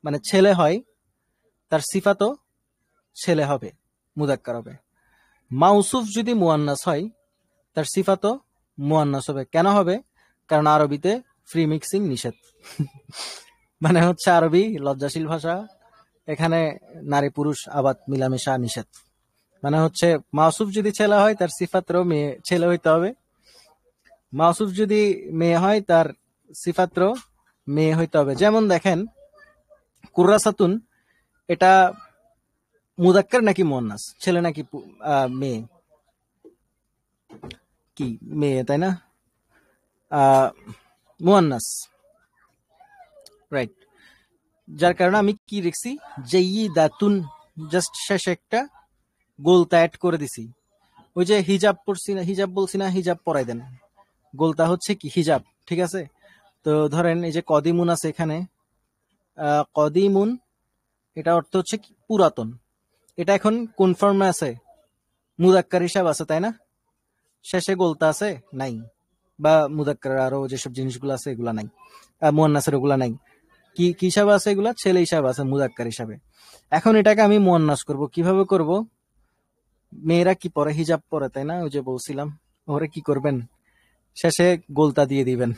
[SPEAKER 1] মানে ছেলে হয়, তার সিফাতও ছেলে হবে, মুজাক্কার হবে। মাউসুফ যদি মুয়ান্নাস হয়, তার সিফাতও মুয়ান্নাস হবে। কেন হবে? কারণ আরবিতে ফ্রি মিক্সিং নিষেধ। মানে হচ্ছে আরবি লজ্জাশীল ভাষা, এখানে নারী পুরুষ আবাদ মিলামেশা নিষেধ। মানে হচ্ছে মাউসুফ যদি ছেলে হয়, তার সিফাতও মেয়ে ছেলে হইতে হবে। মাউসুফ যদি মেয়ে হয়, তার সিফাতও মেয়ে হইতে হবে। যেমন দেখেন, কুর্রাসাতুন, এটা মুজাক্কার নাকি মুয়ান্নাস, ছেলে নাকি মেয়ে? কি মেয়ে, তাই না? মুয়ান্নাস, রাইট। যার কারণে আমি কি লিখছি, জাইয়িদাতুন, জাস্ট শেষে একটা গোলতা অ্যাড করে দিছি। ওই যে হিজাব পড়ছি না, হিজাব বলছি না, হিজাব পরাই দেন, গোলতা হচ্ছে কি হিজাব, ঠিক আছে? তো ধরেন এই যে কদিমুন আছে এখানে, কদিমুন, এটা অর্থ হচ্ছে পুরাতন। এটা এখন কোন ফর্মে আছে? মুজাক্কার হিসাব আছে, তাই না? শেষে গোলতা আছে নাই, বা মুজাক্কার আরো যেসব জিনিসগুলো আছে এগুলা নাই, মুয়ান্নাসের ওগুলা নাই। কি কি হিসাবে আছে এগুলা? ছেলে হিসাবে আছে, মুজাক্কার হিসাবে। এখন এটাকে আমি মুয়ান্নাস করব, কিভাবে করব? মেয়েরা কি পরে? হিজাব পরে, তাই না? ওই যে বলছিলাম, ওরে কি করবেন, শেষে গোলতা দিয়ে দিবেন।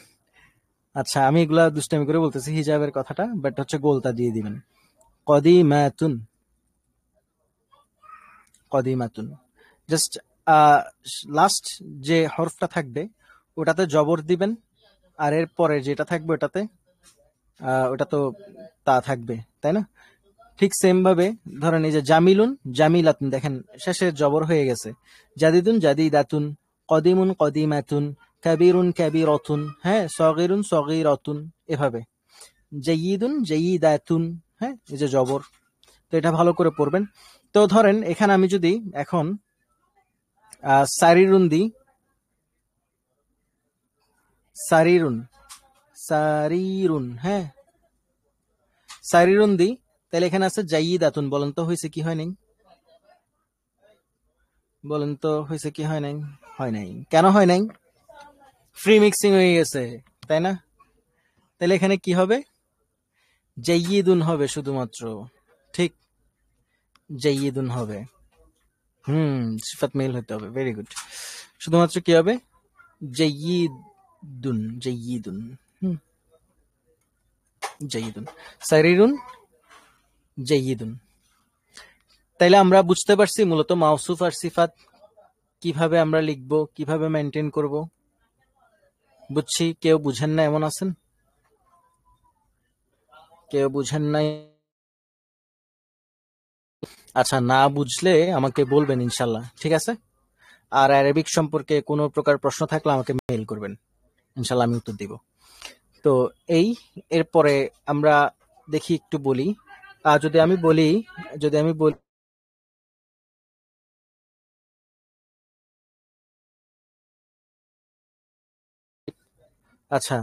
[SPEAKER 1] আচ্ছা, আমি এগুলা দুষ্টামি করে বলতেছি হিজাবের কথাটা, বাট হচ্ছে গোলতা দিয়ে দিবেন। কদিমাতুন, কদিমাতুন, জাস্ট লাস্ট যে হরফটা থাকবে ওটাতে জবর দিবেন, আর এর পরে যেটা থাকবে ওটাতে ওটা তো তা থাকবে, তাই না? ঠিক সেম ভাবে ধরেন এই যে জামিলুন জামিলাতুন, দেখেন শেষে জবর হয়ে গেছে। জাদিদুন জাদিদাতুন, কদিমুন কদিমাতুন, কাবিরুন কাবিরাতুন, হ্যাঁ, সগীরুন সগীরাতুন, এভাবে। জাইয়িদুন জাইয়িদাতুন, হ্যাঁ, এই যে জবর। তো এটা ভালো করে পড়বেন। তো ধরেন এখানে আমি যদি এখন সারিরুন দিই, সারিরুন, সারিরুন, হ্যাঁ, সারিরুন দিই, তাহলে এখানে আছে জাইয়িদাতুন। বলেন তো হয়েছে কি হয় নাই? বলেন তো হয়েছে কি হয় নাই? হয় নাই। কেন হয় নাই? ফ্রি মিক্সিং হয়ে গেছে, তাই না? তাহলে এখানে কি হবে? জাইয়িদুন হবে শুধুমাত্র, ঠিক, জাইয়িদুন হবে। সিফাত মেল হতে হবে, ভেরি গুড। শুধুমাত্র কি হবে? জাইয়িদুন, জাইয়িদুন, জাইয়িদুন, সারিরুন, জাইয়িদুন। তাইলে আমরা বুঝতে পারছি মূলত মাউসুফ আর সিফাত কিভাবে আমরা লিখবো, কিভাবে মেনটেন করব। বুঝছি, কেউ বুঝেন না এমন আছেন? কেউ বুঝেন নাই? আচ্ছা, না বুঝলে আমাকে বলবেন ইনশাল্লাহ, ঠিক আছে? আর অ্যারাবিক সম্পর্কে কোনো প্রকার প্রশ্ন থাকলে আমাকে মেইল করবেন, ইনশাল্লাহ আমি উত্তর দিব। তো এই, এরপরে আমরা দেখি একটু বলি। যদি আমি বলি, যদি আমি বলি, আচ্ছা,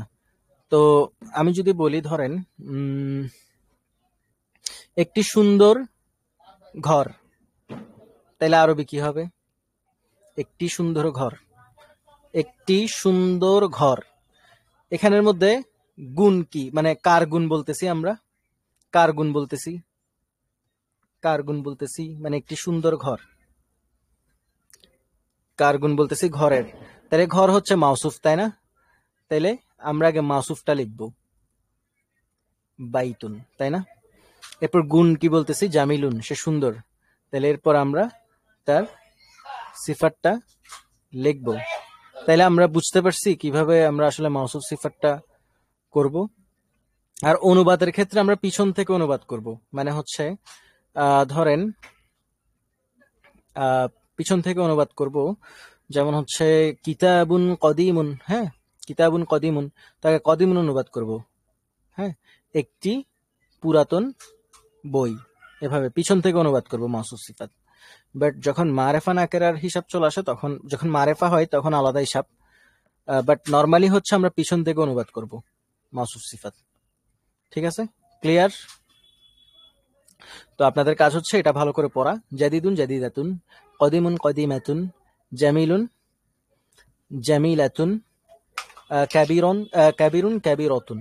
[SPEAKER 1] তো আমি যদি বলি ধরেন একটি সুন্দর ঘর, তাহলে আরবি কি হবে? একটি সুন্দর ঘর, একটি সুন্দর ঘর। এখানের মধ্যে গুণ কি, মানে কার গুণ বলতেছি আমরা? কার গুণ বলতেছি? কার গুণ বলতেছি মানে একটি সুন্দর ঘর, কার গুণ বলতেছি? ঘরের। তাহলে ঘর হচ্ছে মাউসুফ, তাই না? তাইলে আমরা আগে মাউসুফটা লিখব, বাইতুন, তাই না? এরপর গুণ কি বলতেছি? জামিলুন, সে সুন্দর। তাহলে এরপর আমরা তার সিফাতটা লিখব। তাইলে আমরা বুঝতে পারছি কিভাবে আমরা আসলে মাউসুফ সিফাতটা করব। আর অনুবাদের ক্ষেত্রে আমরা পিছন থেকে অনুবাদ করব, মানে হচ্ছে ধরেন পিছন থেকে অনুবাদ করব। যেমন হচ্ছে কিতাবুন কদিমুন, হ্যাঁ, কিতাবুন কদিমুন, তাকে কদিমুন অনুবাদ করব, হ্যাঁ, একটি পুরাতন বই। এভাবে পিছন থেকে অনুবাদ করব মাউসুফ সিফাত। বাট যখন মারেফা নাকেরার হিসাব চলে আসে তখন, যখন মারেফা হয় তখন আলাদা হিসাব। বাট নর্মালি হচ্ছে আমরা পিছন থেকে অনুবাদ করব মাউসুফ সিফাত। ঠিক আছে, ক্লিয়ার? তো আপনাদের কাজ হচ্ছে এটা ভালো করে পড়া। জাদিদুন জাদিদাতুন, কদিমুন কদিমাতুন, জামিলুন জামিলাতুন, কাবিরুন কাবিরুন কাবিরাতুন।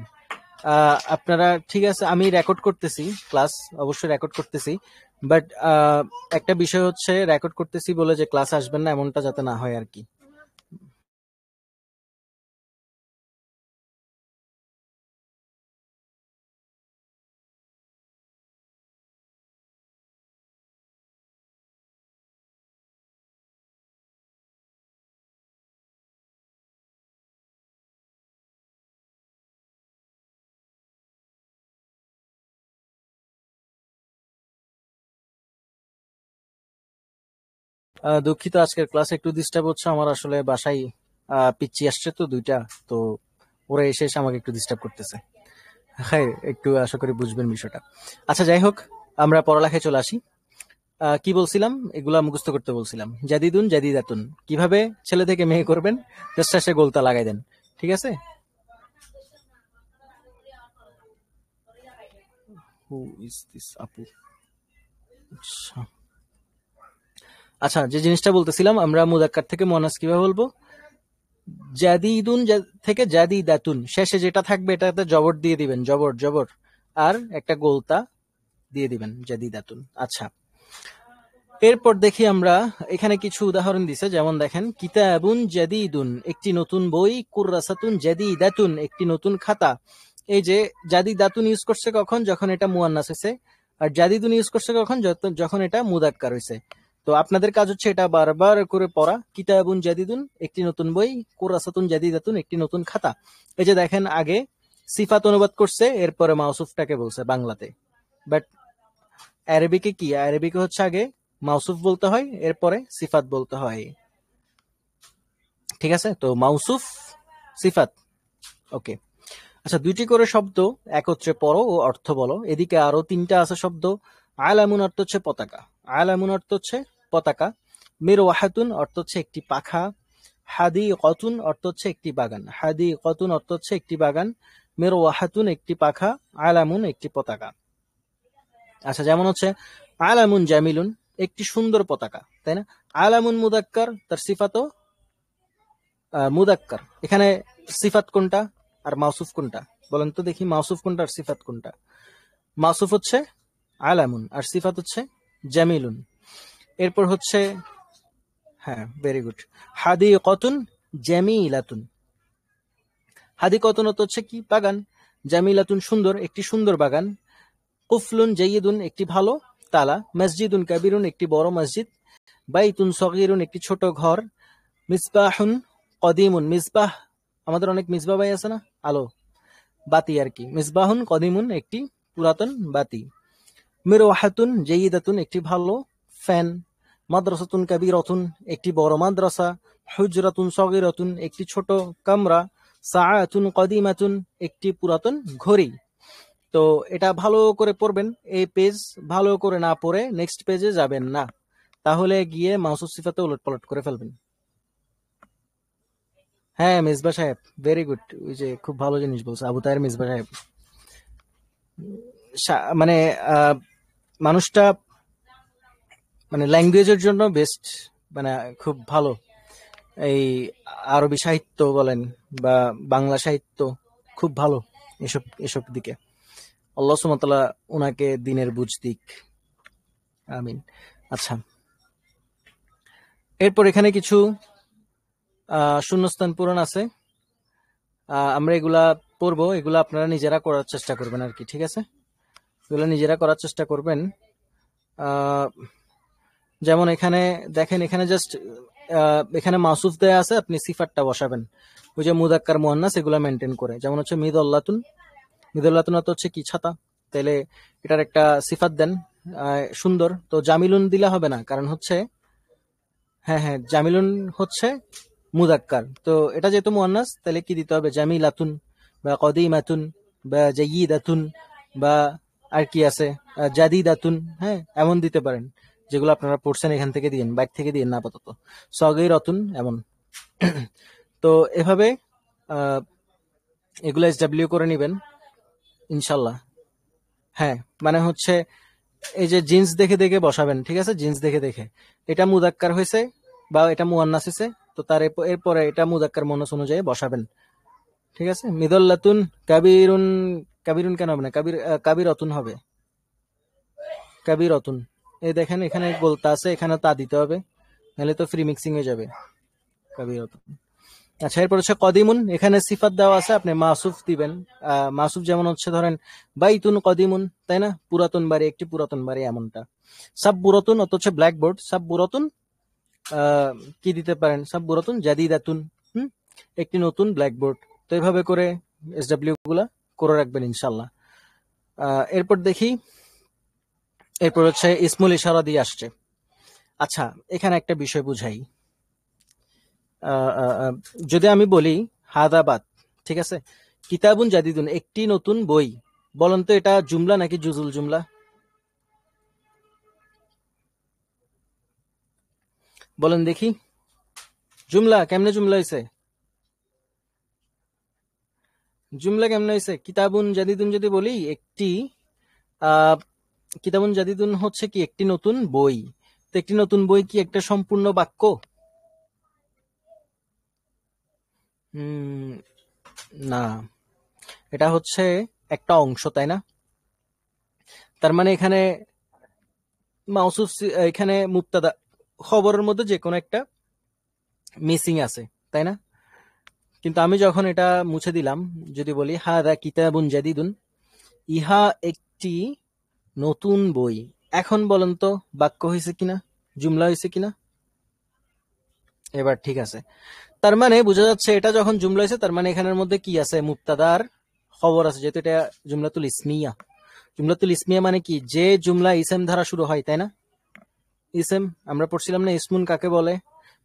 [SPEAKER 1] আপনারা ঠিক আছে, আমি রেকর্ড করতেছি ক্লাস, অবশ্যই রেকর্ড করতেছি, বাট একটা বিষয় হচ্ছে রেকর্ড করতেছি বলে যে ক্লাস আসবেন না এমনটা যাতে না হয় আর কি। দুঃখিত, আজকের ক্লাসে একটু ডিস্টার্ব হচ্ছে, আমার আসলে বাসায় পিচ্চি আসছে তো দুইটা, তো ওরা এসে এসে আমাকে একটু ডিস্টার্ব করতেছে। হ্যাঁ, একটু আশা করি বুঝবেন বিষয়টা। আচ্ছা, যাই হোক, আমরা পড়ালেখায় চলে আসি। কি বলছিলাম, এগুলা মুখস্থ করতে বলছিলাম। জাদিদুন জাদিদাতুন, কিভাবে ছেলে থেকে মেয়ে করবেন, জাস্ট শেষে গোলতা লাগাই দেন। ঠিক আছে? হু ইজ দিস আপু? আচ্ছা আচ্ছা, যে জিনিসটা বলতেছিলাম, আমরা মুদাক্কার থেকে মুয়ান্নাস কিভাবে বলবো? জাদিদুন থেকে জাদিদাতুন, শেষে যেটা থাকবে এটাতে জবর দিয়ে দিবেন, জবর জবর, আর একটা গোলতা দিয়ে দিবেন, জাদিদাতুন। আচ্ছা, এরপর দেখি আমরা এখানে কিছু উদাহরণ দিছে, যেমন দেখেন, কিতাবুন জাদিদুন, একটি নতুন বই, কুররাসাতুন জাদিদাতুন, একটি নতুন খাতা। এই যে জাদিদাতুন ইউজ করছে কখন? যখন এটা মুয়ান্নাস হয়েছে। আর জাদিদুন ইউজ করছে কখন? যখন এটা মুদাক্কার হয়েছে। তো আপনাদের কাজ হচ্ছে এটা বারবার করে পড়া। কিতাবুন জাদিদুন, একটি নতুন বই, কুররাসাতুন জাদিদাতুন, একটি নতুন খাতা। এই যে দেখেন, আগে সিফাত অনুবাদ করছে, এরপরে মাউসুফটাকে বলছে বাংলাতে। বাট আরবিকে কি? আরবিকে হচ্ছে আগে মাউসুফ বলতে হয়, এরপরে সিফাত বলতে হয়। ঠিক আছে? তো মাউসুফ, সিফাত। ওকে। আচ্ছা, দুইটি করে শব্দ একত্রে পড়ো ও অর্থ বলো। এদিকে আরো তিনটা আছে শব্দ। আলামুন অর্থ হচ্ছে পতাকা, আলামুন অর্থ হচ্ছে পতাকা। মিরওয়াহাতুন অর্থ হচ্ছে একটি পাখা। হাদি কতুন অর্থ হচ্ছে একটি বাগান, হাদি কতুন অর্থ হচ্ছে একটি বাগান। মিরওয়াহাতুন একটি পাখা, আলামুন একটি পতাকা। আচ্ছা, যেমন হচ্ছে আলামুন জামিলুন, একটি সুন্দর পতাকা, তাই না? আলামুন মুদাক্কার, তার সিফাতও মুদাক্কার। এখানে সিফাত কোনটা আর মাউসুফ কোনটা বলেন তো দেখি? মাউসুফ কোনটা আর সিফাত কোনটা? মাউসুফ হচ্ছে আলামুন আর সিফাত হচ্ছে জামিলুন। এরপর হচ্ছে, হ্যাঁ, ভেরি গুড, হাদি কতুন জামিলাতুন। হাদি কতুন হচ্ছে কি? বাগান। জামিলাতুন সুন্দর, একটি সুন্দর বাগান। কুফলুন জাইয়িদুন, একটি ভালো তালা। মসজিদুন কাবিরুন, একটি বড় মসজিদ। বাইতুন সগীরুন, একটি ছোট ঘর। মিসবাহুন কদিমুন, মিসবাহ, আমাদের অনেক মিসবাহ ভাই আছে না, আলো, বাতি আর কি। মিসবাহুন কদিমুন, একটি পুরাতন বাতি। মিরওয়াহাতুন জাইয়িদাতুন, একটি ভালো ফ্যান। মাদ্রাসাতুন কাবীরাতুন, একটি বড় মাদ্রাসা। হুজরাতুন সগীরাতুন, একটি ছোট কামরা। সাআতুন কদিমাতুন, একটি পুরাতন ঘড়ি। তো এটা ভালো করে পড়বেন। এই পেজ ভালো করে না পড়ে নেক্সট পেজে যাবেন না, তাহলে গিয়ে মাউসুফ সিফাতে উলটপালট করে ফেলবেন। হ্যাঁ, মিসবা সাহেব, ভেরি গুড। ওই যে খুব ভালো জিনিস বলছে আবু তাহের মিসবা সাহেব। মানে মানুষটা মানে ল্যাঙ্গুয়েজের জন্য বেস্ট, মানে খুব ভালো। এই আরবি সাহিত্য বলেন বা বাংলা সাহিত্য, খুব ভালো এসব এসব দিকে। আল্লাহ সুবহানাহু ওয়া তাআলা উনাকে দিনের বুঝ দিক, আমিন। আচ্ছা, এরপর এখানে কিছু শূন্যস্থান পূরণ আছে। আমরা এগুলা পড়বো, এগুলা আপনারা নিজেরা করার চেষ্টা করবেন আর কি। ঠিক আছে? এগুলো নিজেরা করার চেষ্টা করবেন। যেমন এখানে দেখেন, এখানে জাস্ট এখানে মাউসুফ দেয়া আছে, আপনি সিফাতটা বসাবেন ওই যে মুদাক্কার মুয়ান্নাস এগুলা মেনটেন করে। যেমন হচ্ছে মিদল্লাতুন, মিদল্লাতুন তো হচ্ছে কি? ছাতা। তাইলে এটার একটা সিফাত দেন, সুন্দর। তো জামিলুন দিলে হবে না, কারণ হচ্ছে, হ্যাঁ হ্যাঁ, জামিলুন হচ্ছে মুদাক্কার, তো এটা যেহেতু মুয়ান্নাস তাহলে কি দিতে হবে? জামিলাতুন বা কদিমাতুন বা জাইয়িদাতুন বা আর কি আছে, জাদিদাতুন, হ্যাঁ, এমন দিতে পারেন। যেগুলো আপনারা পড়ছেন এখান থেকে দিন, বাইর থেকে দিন না আপাতত। সগীরাতুন এমন। তো এভাবে এগুলো SW করে নিবেন ইনশাল্লাহ। হ্যাঁ, মানে হচ্ছে এই যে জিন্স দেখে দেখে বসাবেন, ঠিক আছে? জিন্স দেখে দেখে এটা মুদাক্কার হয়েছে বা এটা মুয়ান্নাস হয়েছে, তো তার এরপরে এটা মুদাক্কার মুয়ান্নাস অনুযায়ী বসাবেন, ঠিক আছে? মিদল্লাতুন কাবিরুন, কাবিরুন কেন হবে না? কাবিরতুন হবে, কাবিরতুন। এই দেখেন এখানে গোলতা আছে, এখানে তা দিতে হবে, নাহলে তো ফ্রি মিক্সিং হয়ে যাবে। কাবিরতুন। আচ্ছা, এরপর হচ্ছে কদিমুন, এখানে সিফাত দেওয়া আছে, আপনি মাসুফ দিবেন। মাসুফ যেমন হচ্ছে ধরেন বাইতুন কদিমুন, তাই না? পুরাতন বাড়ি, একটি পুরাতন বাড়ি, এমনটা। সাববুরাতুন অত হচ্ছে ব্ল্যাকবোর্ড, সাববুরাতুন কি দিতে পারেন? সাববুরাতুন জাদিদাতুন, একটি নতুন ব্ল্যাকবোর্ড। তো এইভাবে করে SW গুলা করে রাখবেন ইনশাল্লাহ। এরপর দেখি, এরপর হচ্ছে ইসমুল ইশারা দিয়ে আসছে। আচ্ছা, এখানে একটা বিষয় বুঝাই। যদি আমি বলি হাদাবাদ, ঠিক আছে, কিতাবুন জাদিদুন, একটি নতুন বই, বলেন তো এটা জুমলা নাকি জুজুল জুমলা? বলেন দেখি, জুমলা কেমনে জুমলা হয়েছে? জুমলা কেমনে হয়েছে? কিতাবুন জাদিদুন যদি বলি একটি, আহ কিতাবুন জাদিদুন হচ্ছে কি একটি নতুন বই, তো একটি নতুন বই কি একটা সম্পূর্ণ বাক্য? না, এটা হচ্ছে একটা অংশ, তাই না? তার মানে এখানে মাউসুফ, এখানে মুবতাদা খবরের মধ্যে যে কোনো একটা মিসিং আছে, তাই না? কিন্তু আমি যখন এটা মুছে দিলাম, যদি বলি হাদা কিতাবুন জাদিদুন, ইহা একটি নতুন বই, এখন বলেন তো বাক্য হয়েছে কিনা, জুমলা হয়েছে কিনা? এবার ঠিক আছে। তার মানে বোঝা যাচ্ছে এটা যখন জুমলা হয়েছে, তার মানে এখানের মধ্যে কি আছে? মুবতাদার খবর আছে, যেহেতু এটা জুমলাতুল ইসমিয়া। জুমলাতুল ইসমিয়া মানে কি? যে জুমলা ইসেম দ্বারা শুরু হয়, তাই না? ইসেম আমরা পড়ছিলাম না, ইসমুন কাকে বলে,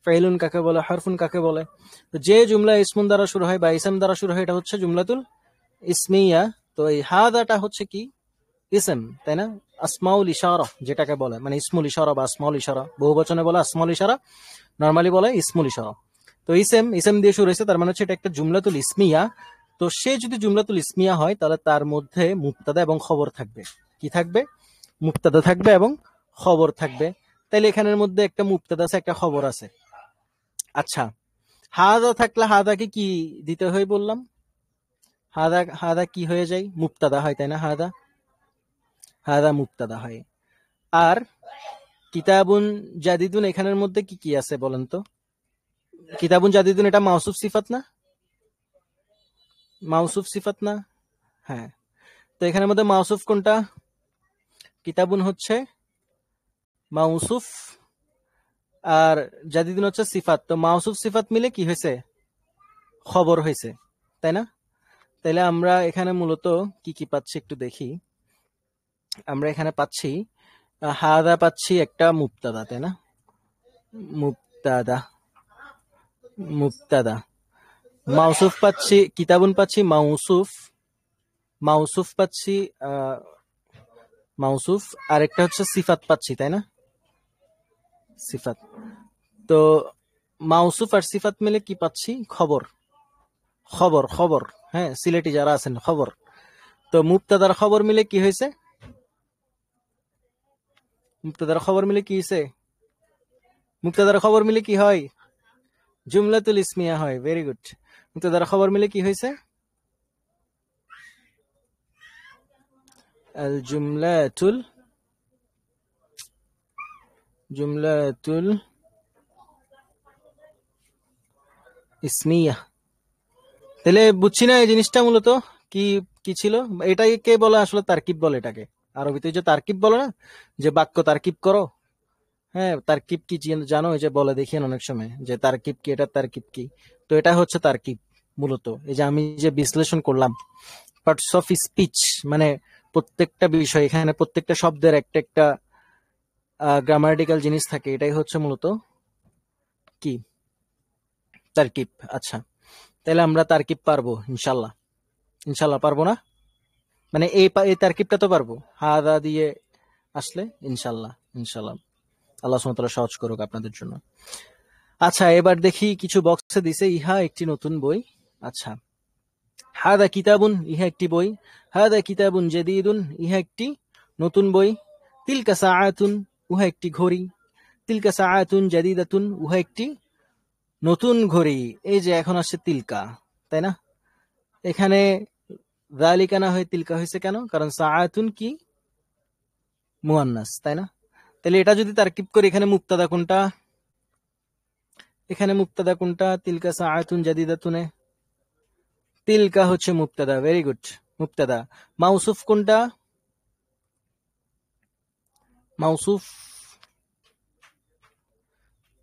[SPEAKER 1] ফাইলুন কাকে বলে, হারফুন কাকে বলে। তো যে জুমলা ইসমুন দ্বারা শুরু হয় বা ইসেম দ্বারা শুরু হয়, এটা হচ্ছে জুমলাতুল ইসমিয়া। তো এই হাদাটা হচ্ছে কি? ইসেম, তাই না? আসমাউল ইশারা যেটাকে বলে, মানে ইসমুল ইশারা বা আসমাউল ইশারা, বহু বচনে বলে আসমাউল ইশারা, নরমালি বলে ইসমুল ইশারা। তো ইসেম, ইসেম দিয়ে শুরু হয়েছে, তার মানে হচ্ছে এটা একটা জুমলাতুল ইসমিয়া। তো সে যদি জুমলাতুল ইসমিয়া হয়, তাহলে তার মধ্যে মুবতাদা এবং খবর থাকবে। কি থাকবে? মুবতাদা থাকবে এবং খবর থাকবে। তাইলে এখানের মধ্যে একটা মুবতাদা আছে, একটা খবর আছে। আচ্ছা, হাদা থাকলে হাদাকে কি দিতে হয় বললাম? হাদা, হাদা কি হয়ে যায়? মুবতাদা হয়, তাই না? হাদা, হাদা মুবতাদা হয়। আর কিতাবুন জাদিদুন, এখানের মধ্যে কি কি আছে বলেন তো? কিতাবুন জাদিদুন এটা মাউসুফ সিফাত না? মাউসুফ সিফাত না? হ্যাঁ। তো এখানের মধ্যে মাউসুফ কোনটা? কিতাবুন হচ্ছে মাউসুফ, আর জাদিদুন হচ্ছে সিফাত। তো মাউসুফ সিফাত মিলে কি হয়েছে? খবর হয়েছে, তাই না? তাইলে আমরা এখানে মূলত কি কি পাচ্ছি একটু দেখি। আমরা এখানে পাচ্ছি হাদা, পাচ্ছি একটা মুবতাদা, তাই না? মুবতাদা, মুবতাদা। মাউসুফ পাচ্ছি, কিতাবুন পাচ্ছি মাউসুফ, মাউসুফ পাচ্ছি মাউসুফ, আর একটা হচ্ছে সিফাত পাচ্ছি, তাই না? সিফাত। তো মাউসুফ আর সিফাত মিলে কি পাচ্ছি? খবর, খবর, খবর। হ্যাঁ, সিলেটি যারা আছেন, খবর। তো মুবতাদার খবর মিলে কি হয়েছে? মুবতাদার খবর মিলে কি হয়েছে? মুবতাদার খবর মিলে কি হয়? জুমলাতুল ইসমিয়া হয়। Very good. মুবতাদার খবর মিলে কি হয়েছে? আল জুমলাতুল, জুমলাতুল ইসমিয়া। তাহলে বুঝছি না এই জিনিসটা মূলত কি কি ছিল। এটাই কে বলে আসলে? তারকিব বলে এটাকে। আরবিতে যে তারকিব বলে না, যে বাক্য তারকিব করো। হ্যাঁ, তারকিব কি জানো? এই যে বলে দেখিয়েন অনেক সময় যে তারকিব কি, এটা তারকিব কি। তো এটা হচ্ছে তারকিব মূলত। এই যে আমি যে বিশ্লেষণ করলাম পার্টস অফ স্পিচ, মানে প্রত্যেকটা বিষয়, এখানে প্রত্যেকটা শব্দের একটা একটা গ্রামাটিক্যাল জিনিস থাকে, এটাই হচ্ছে মূলত কি? তারকিব। আচ্ছা, তাহলে আমরা তারকিব পারবো ইনশাল্লাহ। ইনশাল্লাহ পারবো না? মানে এই এই তারকিবটা তো পারবো হাদা দিয়ে আসলে, ইনশাল্লাহ, ইনশাল্লাহ। আল্লাহ সুবহানাহু ওয়া তাআলা সহজ করুক আপনাদের জন্য। আচ্ছা, এবার দেখি কিছু বক্সে দিছে ইহা একটি নতুন বই। আচ্ছা, হাদা কিতাবুন, ইহা একটি বই। হাদা কিতাবুন জাদীদুন, ইহা একটি নতুন বই। তিলকা সাআতুন, উহা একটি ঘড়ি। তিলকা সাআতুন জাদীদাতুন, উহা একটি নতুন ঘড়ি। এই যে এখন আসছে তিলকা, তাই না? এখানে যালিকা না হয়ে তিলকা হয়েছে কেন? কারণ সাআতুন কি? মুয়ান্নাস, তাই না? তাহলে এটা যদি তারকিব করি, এখানে মুবতাদা কোনটা? এখানে মুবতাদা কোনটা? তিলকা সাআতুন জাদীদাতুনে তিলকা হচ্ছে মুবতাদা। Very good, মুবতাদা। মাউসুফ কোনটা? মাউসুফ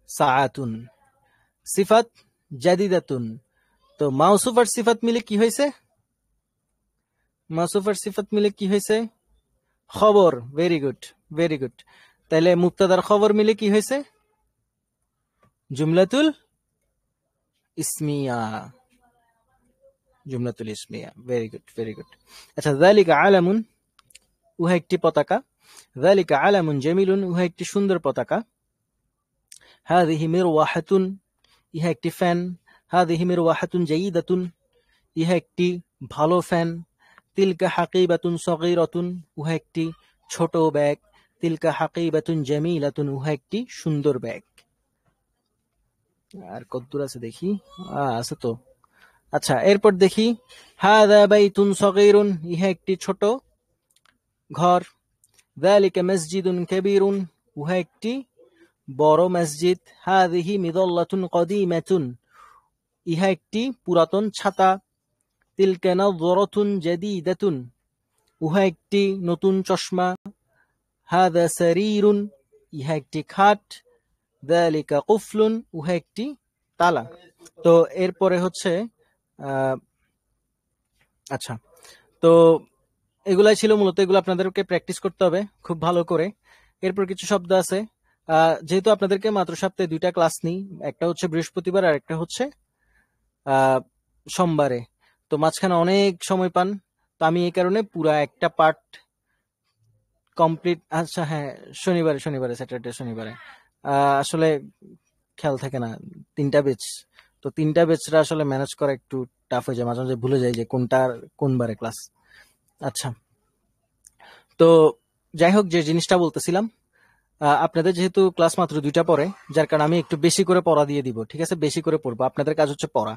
[SPEAKER 1] সাআতুন। সিফাত জাদিদাতুন। তো মাউসুফ আর সিফাত মিলে কি হয়েছে? মাউসুফ আর সিফাত মিলে কি হয়েছে? খবর। Very good, very good. তাহলে মুবতাদার খবর মিলে কি হয়েছে? জুমলাতুল ইসমিয়া। জুমলাতুল ইসমিয়া। Very good, very good. আচ্ছা, যালিকা আলামুন, উহা একটি পতাকা। যালিকা আলামুন জামিলুন, উহা একটি সুন্দর পতাকা। হাযিহি মিরওয়াহাতুন, ইহা একটি ফ্যান। হাযিহি মিরওয়াহাতুন জায়িদাতুন, ইহা একটি ভালো ফ্যান। তিলকা হাকিবাতুন সগীরাতুন, উহা একটি ছোট ব্যাগ। তিলকা হাকিবাতুন জামিলাতুন, উহা একটি সুন্দর ব্যাগ। আর কতদূর আছে দেখি, আছে তো। আচ্ছা, এরপর দেখি হাযা বাইতুন সগীরুন, ইহা একটি ছোট ঘর। যালিকা মসজিদুন কাবীরুন, উহা একটি বড় মসজিদ। হাযিহি মিযাল্লাতুন কদীমাতুন, ইহা একটি পুরাতন ছাতা। তিলকা নাযরাতুন জাদীদাতুন, উহা একটি নতুন চশমা। হাযা সারীরুন, ইহা একটি খাট। যালিকা কুফলুন, উহা একটি তালা। তো এরপরে হচ্ছে আচ্ছা, তো এগুলাই ছিল মূলত। এগুলো আপনাদেরকে প্র্যাকটিস করতে হবে খুব ভালো করে। এরপর কিছু শব্দ আছে। যেহেতু আপনাদেরকে মাত্র সপ্তাহে 2টা ক্লাস নিই, একটা হচ্ছে বৃহস্পতিবার আর একটা হচ্ছে সোমবারে, তো মাঝখানে অনেক সময় পান। তো আমি এই কারণে পুরা একটা পার্ট কমপ্লিট। আচ্ছা হ্যাঁ, শনিবারে, স্যাটারডে শনিবারে আসলে খেয়াল থাকে না। 3টা ব্যাচ, তো 3টা ব্যাচরা আসলে ম্যানেজ করা একটু টাফ হয়ে যায়, মাঝে মাঝে ভুলে যায় যে কোনটার কোন বারে ক্লাস। আচ্ছা, তো যাই হোক, যে জিনিসটা বলতেছিলাম, আপনাদের যেহেতু ক্লাস মাত্র 2টা পড়ে, যার কারণে আমি একটু বেশি করে পড়া দিয়ে দিব। ঠিক আছে, বেশি করে পড়বো। আপনাদের কাজ হচ্ছে পড়া।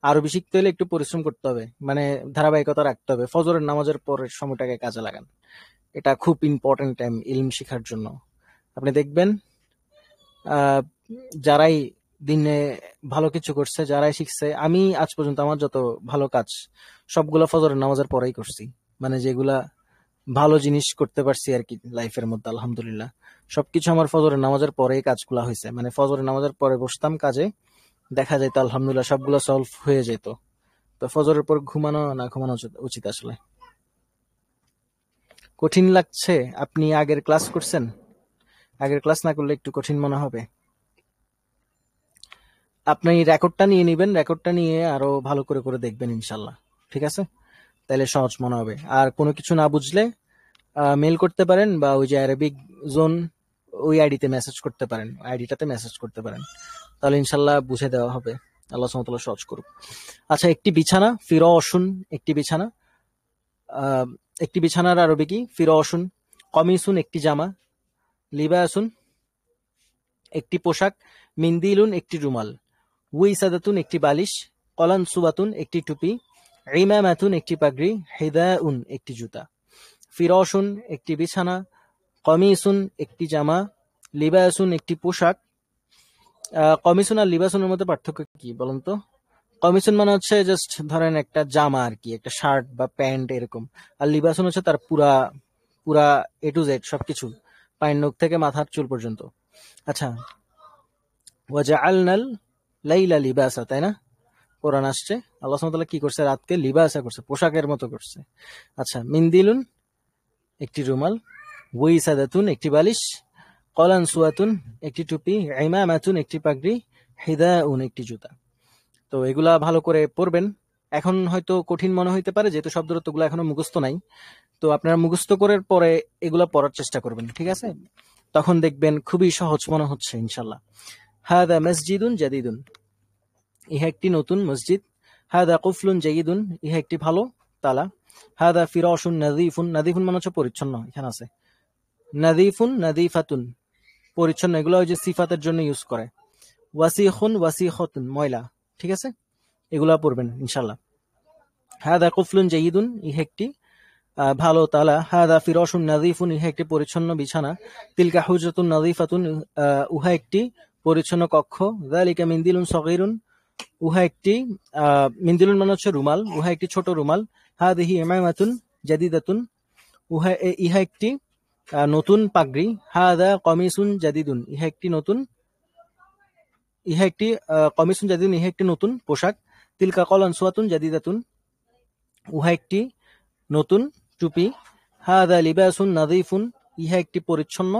[SPEAKER 1] আরো বেশি শিখতে হলে একটু পরিশ্রম করতে হবে, মানে ধারাবাহিকতা রাখতে হবে। ফজরের নামাজের পরের সময়টাকে কাজে লাগান, এটা খুব ইম্পর্টেন্ট টাইম ইলম শেখার জন্য। আপনি দেখবেন যারাই দিনে ভালো কিছু করছে, যারাই শিখছে, আমি আজ পর্যন্ত আমার যত ভালো কাজ সবগুলা ফজরের নামাজের পরেই করছি। মানে যেগুলা ভালো জিনিস করতে পারছি আর কি লাইফের মধ্যে, আলহামদুলিল্লাহ সবকিছু আমার ফজরের নামাজের পরেই কাজগুলা হয়েছে। মানে ফজরের নামাজের পরে বসতাম কাজে, দেখা যেত আলহামদুলিল্লাহ সবগুলো সলভ হয়ে যেত। তো ফজরের পর ঘুমানো না ঘুমানো উচিত আসলে। কঠিন লাগছে? আপনি আগের ক্লাস করছেন? আগের ক্লাস না করলে একটু কঠিন মনে হবে। আপনি রেকর্ডটা নিয়ে নেবেন, রেকর্ডটা নিয়ে আরো ভালো করে করে দেখবেন ইনশাল্লাহ। ঠিক আছে, তাহলে সহজ মনে হবে। আর কোনো কিছু না বুঝলে মেল করতে পারেন, বা ওই যে অ্যারাবিক জোন ওই আইডিতে মেসেজ করতে পারেন, আইডিটাতে মেসেজ করতে পারেন, তাহলে ইনশাল্লাহ বুঝে দেওয়া হবে। আল্লাহ সুবহানাহু ওয়া তাআলা সহজ করুক। আচ্ছা, একটি বিছানা, ফিরাশুন, একটি বিছানা। একটি বিছানার আরবি কি? ফিরাশুন। কমিসুন, একটি জামা। লিবাসুন, একটি পোশাক। মিন্দিলুন, একটি রুমাল। উইসাদাতুন, একটি বালিশ। কলানসুবাতুন, একটি টুপি। ইমামাতুন, একটি পাগড়ি। হিদাউন, একটি জুতা। ফিরাশুন, একটি বিছানা। কমিসুন, একটি জামা। লিবাসুন, একটি পোশাক। কমিসুন আর লিবাসুনের মধ্যে পার্থক্য কি বলুন তো? কমিসুন মানে হচ্ছে জাস্ট ধরেন একটা জামা আর কি, একটা শার্ট বা প্যান্ট এরকম। আর লিবাসুন হচ্ছে তার পুরা পুরা এ টু জেড সবকিছু, পায়ের নখ থেকে মাথার চুল পর্যন্ত। আচ্ছা, ওয়াজআলনাল লাইলা লিবাসা, তাই না? কোরআন আসছে আল্লাহ সুবহানাহু ওয়া তাআলা কি করছে? রাতকে লিবাসা করছে, পোশাকের মতো করছে। আচ্ছা, মিন্দিলুন, একটি রুমাল। ওয়াইসাদাতুন, একটি বালিশ। কলানসুয়াতুন, একটি টুপি। ইমামাতুন, একটি পাগড়ি। হিদাউন, একটি জুতা। তো এগুলা ভালো করে পড়বেন। এখন হয়তো কঠিন মনে হইতে পারে, যেহেতু শব্দগুলো এখনো মুখস্থ নাই। তো আপনারা মুখস্থ করার পরে এগুলা পড়ার চেষ্টা করবেন, ঠিক আছে? তখন দেখবেন খুবই সহজ মনে হচ্ছে ইনশাল্লাহ। হাদা মসজিদুন জাদিদুন, ইহা একটি নতুন মসজিদ। হাদা কুফলুন জাইদুন, ইহা একটি ভালো তালা। হাদা ফিরাশুন নাযীফুন, নাযীফুন মানে হচ্ছে পরিচ্ছন্ন, এখানে আছে নাযীফুন নাযীফাতুন, পরিচ্ছন্ন, এগুলো ওই যে সিফাতের জন্য ইউজ করে। ওয়াসিখুন ওয়াসিখতুন, ময়লা, ঠিক আছে, এগুলা পড়বেন ইনশাল্লাহ। হাদা কুফলুন জাইদুন, ইহা একটি ভালো তালা। হাদা ফিরাশুন নাযীফুন, ইহা একটি পরিচ্ছন্ন বিছানা। তিলকা হুজরাতুন নাযীফাতুন, উহা একটি পরিচ্ছন্ন কক্ষ। যালিকা মিনদিলুন সগীরুন, উহা একটি মিনদিলুন মানে হচ্ছে রুমাল, উহা একটি ছোট রুমাল। হাদিহি ইমামাতুন জাদিদাতুন, ইহা একটি নতুন পাগড়ি। হাদা কমিসুন জাদিদুন, ইহা একটি কমিসুন জাদিদুন, ইহা একটি নতুন পোশাক। তিলকা কলানসুয়াতুন জাদিদাতুন, উহা একটি নতুন টুপি। হাদা লিবাসুন নাযীফুন, ইহা একটি পরিচ্ছন্ন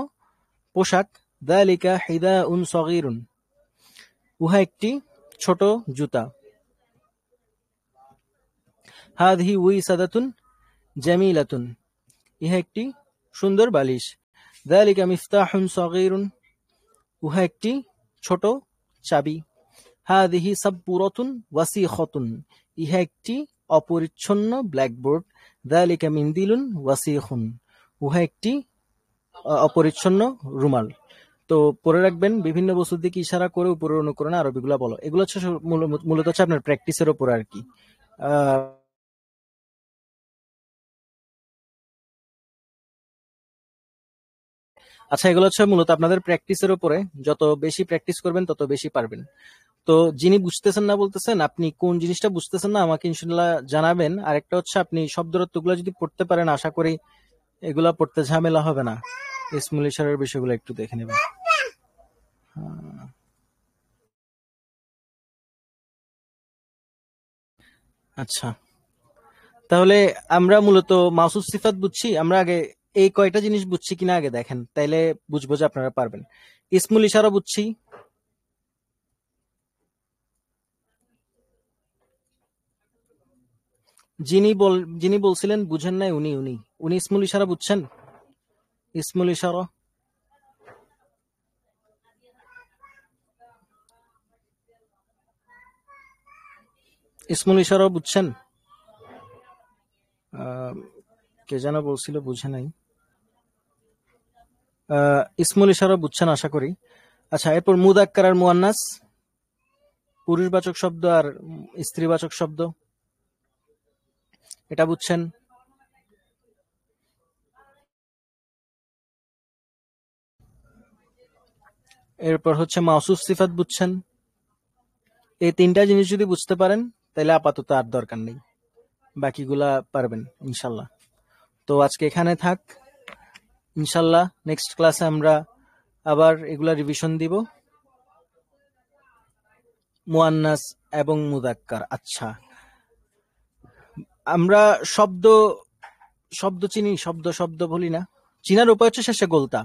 [SPEAKER 1] পোশাক। যালিকা হিদাউন সগীরুন, উহা একটি ছোট জুতা। হাদিহি উইসাদাতুন জামিলাতুন, ইহা একটি সুন্দর বালিশ। যালিকা মিফতাহুন সগীরুন, উহা একটি ছোট চাবি। হাদিহি সাব্বুরাতুন ওয়াসিখাতুন, ইহা একটি অপরিচ্ছন্ন ব্ল্যাকবোর্ড। যালিকা মিনদিলুন ওয়াসিখুন, উহা একটি অপরিচ্ছন্ন রুমাল। তো পড়ে রাখবেন, বিভিন্ন বস্তুর দিকে ইশারা করে উপরের অনুকরণে আরবিগুলা বলো। এগুলো হচ্ছে মূলত হচ্ছে আপনার প্র্যাকটিসের উপর আর কি। আচ্ছা, এগুলো হচ্ছে মূলত আপনাদের প্র্যাকটিসের উপরে, যত বেশি প্র্যাকটিস করবেন তত বেশি পারবেন। তো যিনি বুঝতেছেন না বলতেছেন, আপনি কোন জিনিসটা বুঝতেছেন না আমাকে ইনশাল্লাহ জানাবেন। আরেকটা হচ্ছে আপনি শব্দরত্বগুলো যদি পড়তে পারেন, আশা করি এগুলা পড়তে ঝামেলা হবে না। ইসমুল ইশারার বিষয়গুলো একটু দেখে নেবেন। আচ্ছা, তাহলে আমরা মূলত মাউসুফ সিফাত বুঝছি, আমরা আগে এই কয়টা জিনিস বুঝছি কিনা আগে দেখেন, তাইলে বুঝবো যে আপনারা পারবেন। ইসমুল ইশারা বুঝছি, যিনি বলছিলেন বুঝেন নাই, উনি উনি উনি ইসমুল ইশারা বুঝছেন? ইসমুল ইশারা, ইসমুল ইশারা বুঝছেন? আহ, কে যেন বলছিল বুঝে নাই। ইসমুল ইশারা বুঝছেন আশা করি। আচ্ছা, এরপর মুদাক্কার আর মুয়ান্নাস, পুরুষবাচক শব্দ আর স্ত্রীবাচক শব্দ, এটা বুঝছেন? এরপর হচ্ছে মাউসুফ সিফাত বুঝছেন? এই তিনটা জিনিস যদি বুঝতে পারেন তাহলে আপাতত আর দরকার নেই, বাকিগুলা পারবেন ইনশাল্লাহ। তো আজকে এখানে থাক, ইনশাল্লাহ নেক্সট ক্লাসে আমরা আবার এগুলা রিভিশন দিব, মুয়ান্নাস এবং মুদাক্কার। আচ্ছা, আমরা শব্দ শব্দ চিনি, শব্দ শব্দ বলি না, চিনার উপায় হচ্ছে শেষে গোলতা।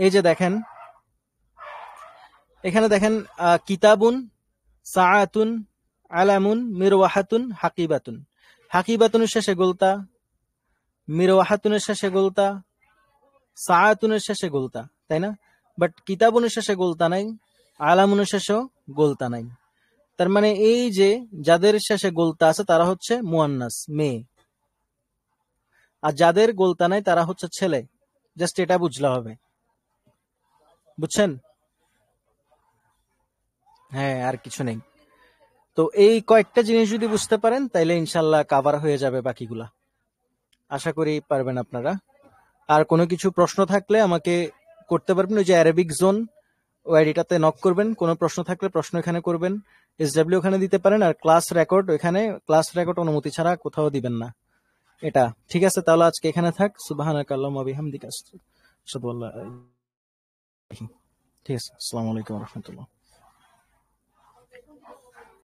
[SPEAKER 1] এই যে দেখেন, এখানে দেখেন, কিতাবুন, সাআতুন, আলামুন, মিরওয়াহাতুন, হাকিবাতুন। হাকিবাতুনের শেষে গোলতা, মিরওয়াহাতুনের শেষে গোলতা, সাআতুনের শেষে গোলতা, তাই না? বাট কিতাবুনের শেষে গোলতা নাই, আলামুনের শেষেও গোলতা নাই। তার মানে এই যে যাদের শেষে গোলতা আছে তারা হচ্ছে মুয়ান্নাস, মেয়ে, আর যাদের গোলতা নাই তারা হচ্ছে ছেলে। জাস্ট এটা বুঝলে হবে, বুঝছেন? হ্যাঁ, আর কিছু নেই। তো এই কয়েকটা জিনিস যদি বুঝতে পারেন তাইলে ইনশাল্লাহ কাভার হয়ে যাবে বাকিগুলা, আশা করি পারবেন আপনারা। আর কোনো কিছু প্রশ্ন থাকলে আমাকে করতে পারবেন, ওই যে অ্যারাবিক জোন ও আইডিটাতে নক করবেন, কোনো প্রশ্ন থাকলে প্রশ্ন এখানে করবেন, SW ওখানে দিতে পারেন, আর ক্লাস রেকর্ড ওখানে, ক্লাস রেকর্ড অনুমতি ছাড়া কোথাও দিবেন না, এটা ঠিক আছে? তাহলে আজকে এখানে থাক। সুবহানাকা আল্লাহুম্মা ওয়া বিহামদিকা আশহাদু আল্লা ইলাহা ইল্লা আনতা, ঠিক আছে, আসসালামু আলাইকুম ওয়া রাহমাতুল্লাহ।